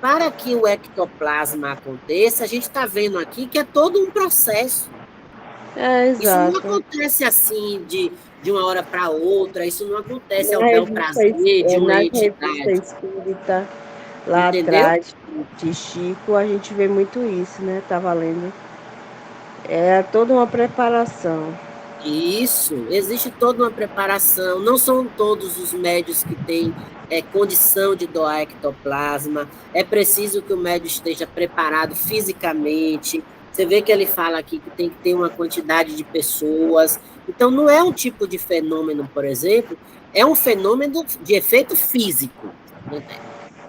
para que o ectoplasma aconteça, a gente está vendo aqui que é todo um processo. É, Isso não exato. acontece assim de uma hora para outra, isso não acontece ao Na bel revista, prazer de uma na revista entidade, espírita, lá entendeu? atrás, de Chico, a gente vê muito isso, né? Tava lendo. É toda uma preparação. Isso, existe toda uma preparação. Não são todos os médios que têm condição de doar ectoplasma. É preciso que o médio esteja preparado fisicamente. Você vê que ele fala aqui que tem que ter uma quantidade de pessoas. Então, não é um tipo de fenômeno, por exemplo, é um fenômeno de efeito físico.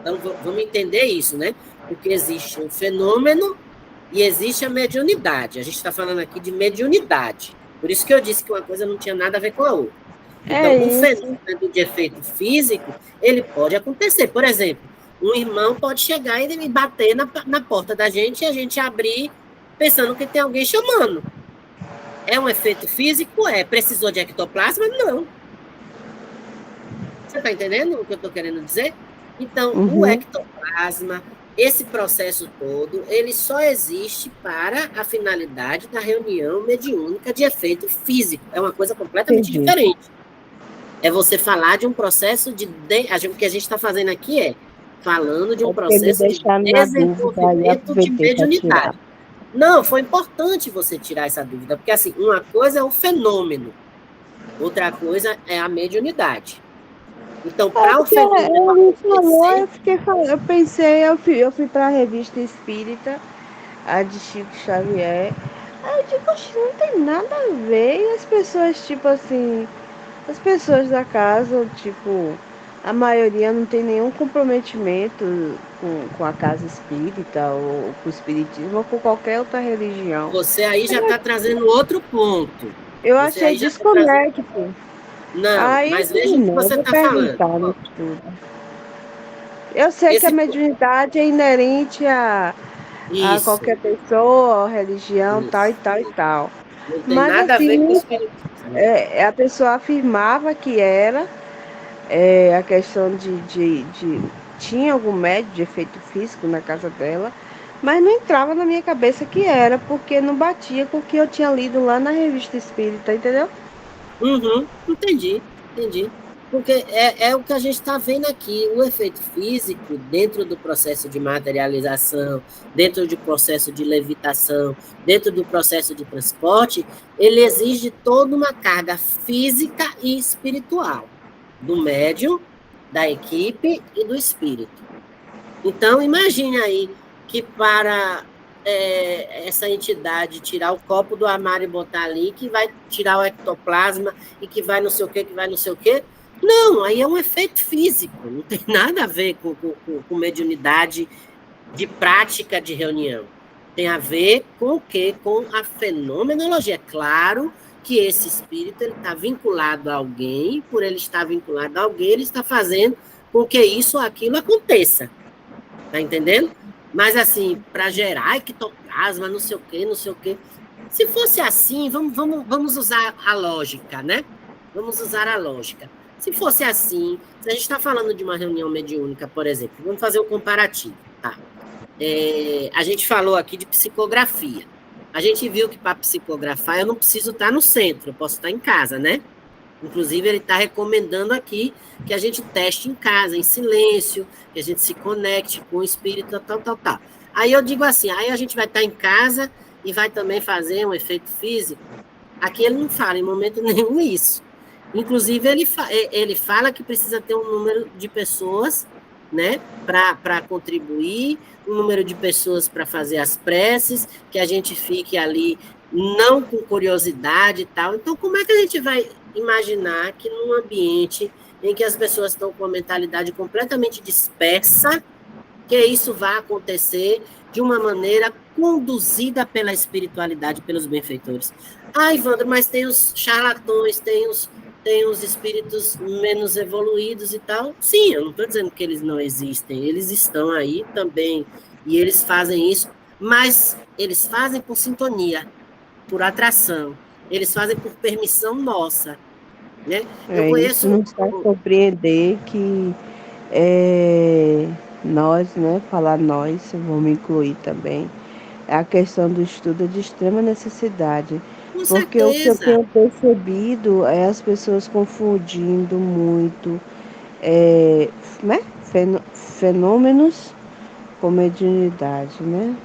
Então, vamos entender isso, né? Porque existe um fenômeno e existe a mediunidade. A gente está falando aqui de mediunidade. Por isso que eu disse que uma coisa não tinha nada a ver com a outra. É Então, o isso. fenômeno de efeito físico, ele pode acontecer. Por exemplo, um irmão pode chegar e bater na porta da gente e a gente abrir pensando que tem alguém chamando. É um efeito físico? É. Precisou de ectoplasma? Não. Você está entendendo o que eu estou querendo dizer? Então, o Uhum, ectoplasma, esse processo todo, ele só existe para a finalidade da reunião mediúnica de efeito físico. É uma coisa completamente entendi. diferente. É você falar de um processo o que a gente está fazendo aqui falando de É um porque me processo de deixaram na dúvida e desenvolvimento de aproveitei para tirar. mediunidade. Não, foi importante você tirar essa dúvida, porque assim, uma coisa é o fenômeno, outra coisa é a mediunidade. Então, É para o porque fenômeno ela me falou, acontecer, eu pensei, eu fui para a revista espírita, a de Chico Xavier. Aí eu digo, "Oxe, não tem nada a ver." E as pessoas, tipo assim, as pessoas da casa, tipo, a maioria não tem nenhum comprometimento com a casa espírita, ou com o espiritismo, ou com qualquer outra religião. você aí já está trazendo outro ponto. Eu Você achei aí já está trazendo. desconecto. Não, Aí, mas veja o que não, eu você vou está falando. perguntar no estudo. Eu sei que a Esse, mediunidade é inerente a isso, qualquer pessoa, religião, tal e isso. tal e tal. Não tem Mas nada a ver com o assim, espiritismo. a pessoa afirmava que era a questão de tinha algum médio de efeito físico na casa dela, Mas não entrava na minha cabeça que era, porque não batia com o que eu tinha lido lá na revista espírita, entendeu? Uhum, entendi. Porque é o que a gente está vendo aqui, o efeito físico dentro do processo de materialização, dentro do processo de levitação, dentro do processo de transporte, ele exige toda uma carga física e espiritual, do médium, da equipe e do espírito. Então, imagine aí que para essa entidade tirar o copo do armário e botar ali, que vai tirar o ectoplasma e que vai não sei o quê, que vai não sei o quê. Não, aí é um efeito físico, não tem nada a ver com mediunidade de prática de reunião. Tem a ver com o quê? Com a fenomenologia. É claro que esse espírito está vinculado a alguém, por ele estar vinculado a alguém, ele está fazendo com que isso ou aquilo aconteça. Tá entendendo? Mas, assim, para gerar ectoplasma, não sei o quê, não sei o quê. Se fosse assim, vamos usar a lógica, né? Vamos usar a lógica. Se fosse assim, se a gente está falando de uma reunião mediúnica, por exemplo, vamos fazer o comparativo, tá? A gente falou aqui de psicografia. A gente viu que para psicografar eu não preciso estar no centro, eu posso estar em casa, né? Inclusive, ele está recomendando aqui que a gente teste em casa, em silêncio, que a gente se conecte com o espírito, tal. Aí eu digo assim, aí a gente vai estar em casa e vai também fazer um efeito físico. Aqui ele não fala em momento nenhum isso. Inclusive, ele fala que precisa ter um número de pessoas, né, para contribuir, um número de pessoas para fazer as preces, que a gente fique ali não com curiosidade e tal. Então, como é que a gente vai imaginar que num ambiente em que as pessoas estão com uma mentalidade completamente dispersa, que isso vai acontecer de uma maneira conduzida pela espiritualidade, pelos benfeitores? Ah, Ivandro, mas tem os charlatões, tem os espíritos menos evoluídos e tal. Sim, eu não estou dizendo que eles não existem, eles estão aí também, e eles fazem isso, mas eles fazem por sintonia, por atração, eles fazem por permissão nossa, né? Eu Isso conheço... nos faz compreender que nós, né, falar nós, eu vou me incluir também, a questão do estudo é de extrema necessidade, Com porque o que eu certeza. tenho percebido é as pessoas confundindo muito né, fenômenos com mediunidade, né?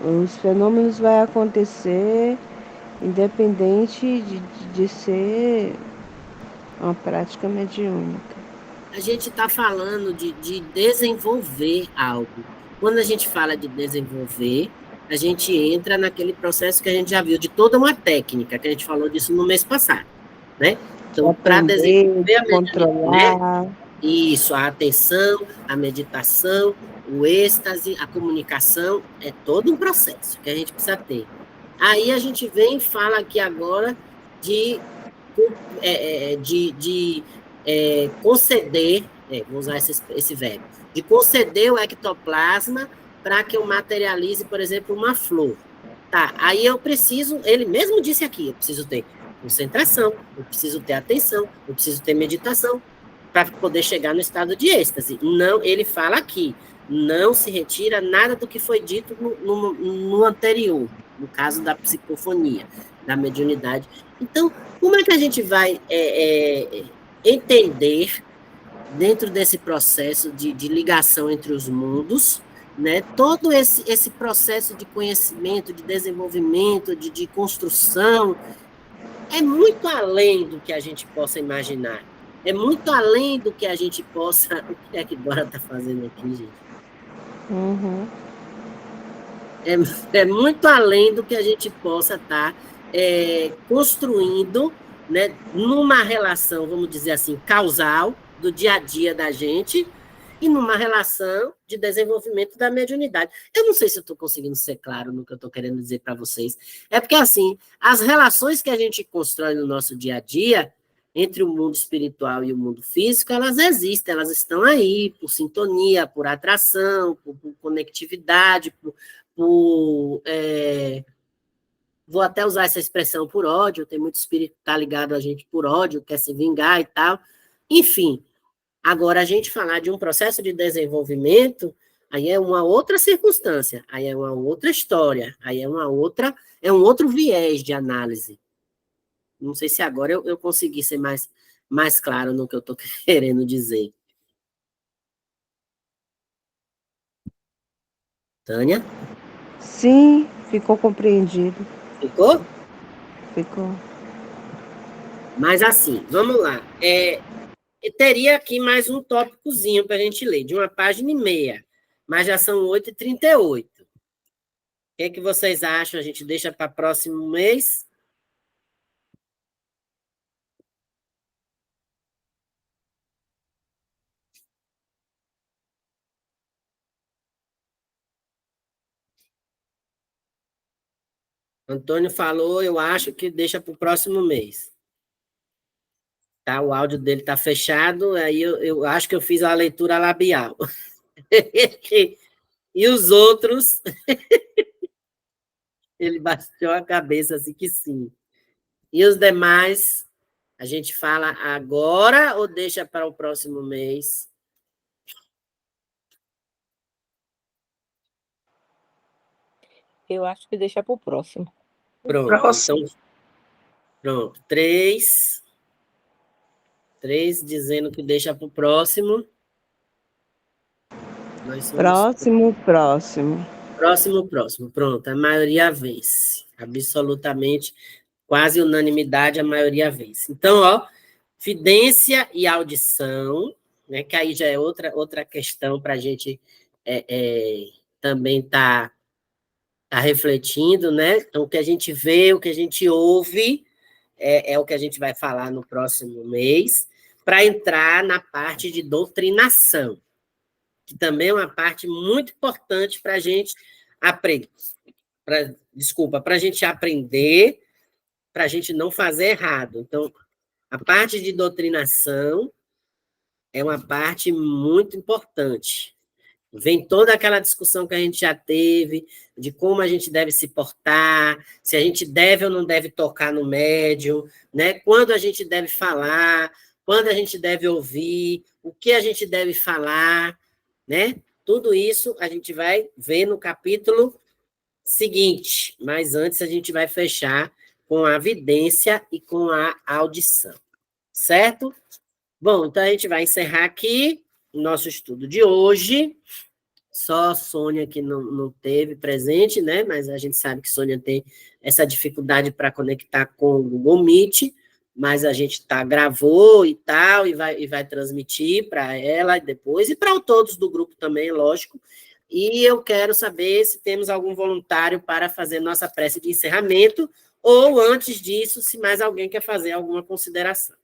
Os fenômenos vão acontecer independente de ser uma prática mediúnica. A gente está falando de desenvolver algo. Quando a gente fala de desenvolver, a gente entra naquele processo que a gente já viu, de toda uma técnica, que a gente falou disso no mês passado, né? De Então, para aprender, desenvolver de a mediunidade, né? controlar. Isso, a atenção, a meditação, o êxtase, a comunicação, é todo um processo que a gente precisa ter. Aí a gente vem e fala aqui agora de, conceder, vou usar esse verbo, de conceder o ectoplasma para que eu materialize, por exemplo, uma flor. Tá, aí eu preciso, ele mesmo disse aqui, eu preciso ter concentração, eu preciso ter atenção, eu preciso ter meditação, para poder chegar no estado de êxtase. Não, ele fala aqui, não se retira nada do que foi dito no anterior, no caso da psicofonia, da mediunidade. Então, como é que a gente vai entender, dentro desse processo de ligação entre os mundos, né, todo esse processo de conhecimento, de desenvolvimento, de construção, é muito além do que a gente possa imaginar. É muito além do que a gente possa... O que é que Dora está fazendo aqui, gente? Uhum. É muito além do que a gente possa estar construindo, né, numa relação, vamos dizer assim, causal, do dia a dia da gente, e numa relação de desenvolvimento da mediunidade. Eu não sei se eu estou conseguindo ser claro no que eu estou querendo dizer para vocês. É porque, assim, as relações que a gente constrói no nosso dia a dia, entre o mundo espiritual e o mundo físico, elas existem, elas estão aí, por sintonia, por atração, por conectividade, vou até usar essa expressão, por ódio, tem muito espírito que está ligado a gente por ódio, quer se vingar e tal. Enfim, agora a gente falar de um processo de desenvolvimento, aí é uma outra circunstância, aí é uma outra história, aí é um outro viés de análise. Não sei se agora eu consegui ser mais claro no que eu estou querendo dizer. Tânia? Sim, ficou compreendido. Ficou? Ficou. Mas assim, vamos lá. Teria aqui mais um tópicozinho para a gente ler, de 1,5 página, mas já são 8h38. O que é que vocês acham? A gente deixa para próximo mês? Antônio falou, eu acho que deixa para o próximo mês. Tá, o áudio dele está fechado, aí eu acho que eu fiz a leitura labial. E os outros, ele baixou a cabeça assim que sim. E os demais, a gente fala agora ou deixa para o próximo mês? Eu acho que deixa para o próximo. Pronto, então, pronto. Três dizendo que deixa para o próximo. Nós somos Próximo, próximo. próximo. Pronto, a maioria vence. Absolutamente, quase unanimidade, a maioria vence. Então, ó, fidência e audição, né, que aí já é outra questão para a gente também tá refletindo, né? Então, o que a gente vê, o que a gente ouve, é o que a gente vai falar no próximo mês, para entrar na parte de doutrinação, que também é uma parte muito importante para a gente aprender. Para a gente aprender, para a gente não fazer errado. Então, a parte de doutrinação é uma parte muito importante. Vem toda aquela discussão que a gente já teve, de como a gente deve se portar, se a gente deve ou não deve tocar no médium, né? Quando a gente deve falar, quando a gente deve ouvir, o que a gente deve falar, né? Tudo isso a gente vai ver no capítulo seguinte, mas antes a gente vai fechar com a vidência e com a audição, certo? Bom, então a gente vai encerrar aqui o nosso estudo de hoje. Só a Sônia que não teve presente, né? Mas a gente sabe que Sônia tem essa dificuldade para conectar com o Google Meet, mas a gente gravou e tal, e vai transmitir para ela depois, e para todos do grupo também, lógico. E eu quero saber se temos algum voluntário para fazer nossa prece de encerramento, ou antes disso, se mais alguém quer fazer alguma consideração.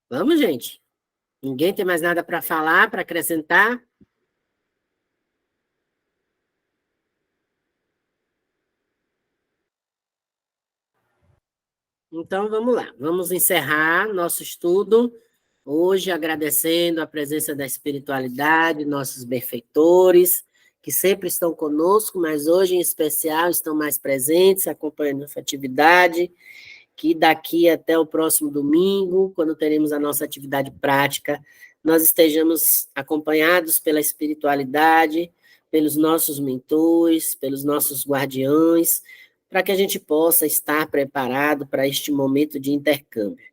Vamos, gente? Ninguém tem mais nada para falar, para acrescentar? Então, vamos lá. Vamos encerrar nosso estudo hoje agradecendo a presença da espiritualidade, nossos benfeitores, que sempre estão conosco, mas hoje, em especial, estão mais presentes, acompanhando essa atividade, que daqui até o próximo domingo, quando teremos a nossa atividade prática, nós estejamos acompanhados pela espiritualidade, pelos nossos mentores, pelos nossos guardiões, para que a gente possa estar preparado para este momento de intercâmbio.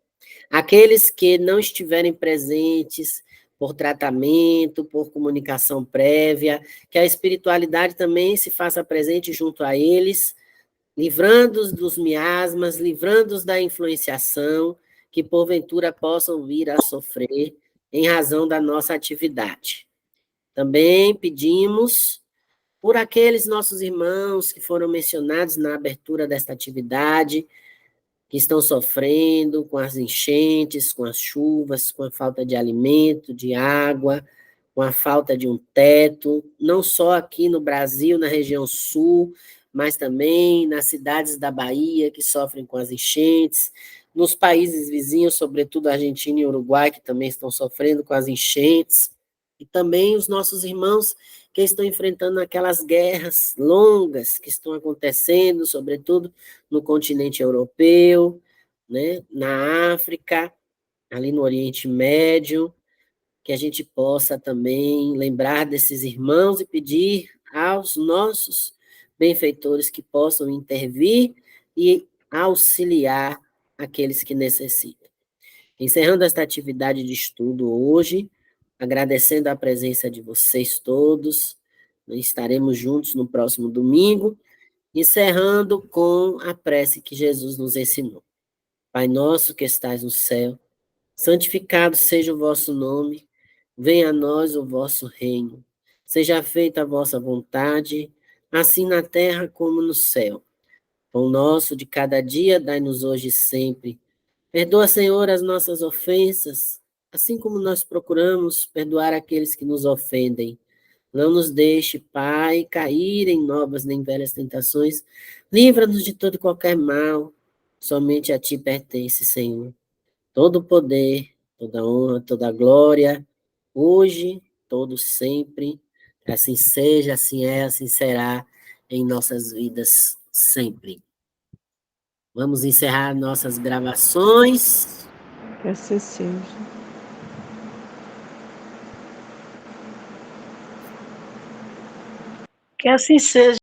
Aqueles que não estiverem presentes por tratamento, por comunicação prévia, que a espiritualidade também se faça presente junto a eles, livrando-os dos miasmas, livrando-os da influenciação, que porventura possam vir a sofrer em razão da nossa atividade. Também pedimos por aqueles nossos irmãos que foram mencionados na abertura desta atividade, que estão sofrendo com as enchentes, com as chuvas, com a falta de alimento, de água, com a falta de um teto, não só aqui no Brasil, na região sul, mas também nas cidades da Bahia, que sofrem com as enchentes, nos países vizinhos, sobretudo Argentina e Uruguai, que também estão sofrendo com as enchentes, e também os nossos irmãos que estão enfrentando aquelas guerras longas que estão acontecendo, sobretudo no continente europeu, né, na África, ali no Oriente Médio, que a gente possa também lembrar desses irmãos e pedir aos nossos benfeitores que possam intervir e auxiliar aqueles que necessitam. Encerrando esta atividade de estudo hoje, agradecendo a presença de vocês todos, estaremos juntos no próximo domingo, encerrando com a prece que Jesus nos ensinou. Pai nosso que estais no céu, santificado seja o vosso nome, venha a nós o vosso reino, seja feita a vossa vontade, assim na terra como no céu. Pão nosso de cada dia dai-nos hoje e sempre. Perdoa, Senhor, as nossas ofensas, assim como nós procuramos perdoar aqueles que nos ofendem. Não nos deixe, Pai, cair em novas nem velhas tentações. Livra-nos de todo e qualquer mal. Somente a Ti pertence, Senhor. Todo o poder, toda honra, toda glória, hoje, todo sempre. Assim seja, assim é, assim será em nossas vidas sempre. Vamos encerrar nossas gravações. Que assim seja. Que assim seja.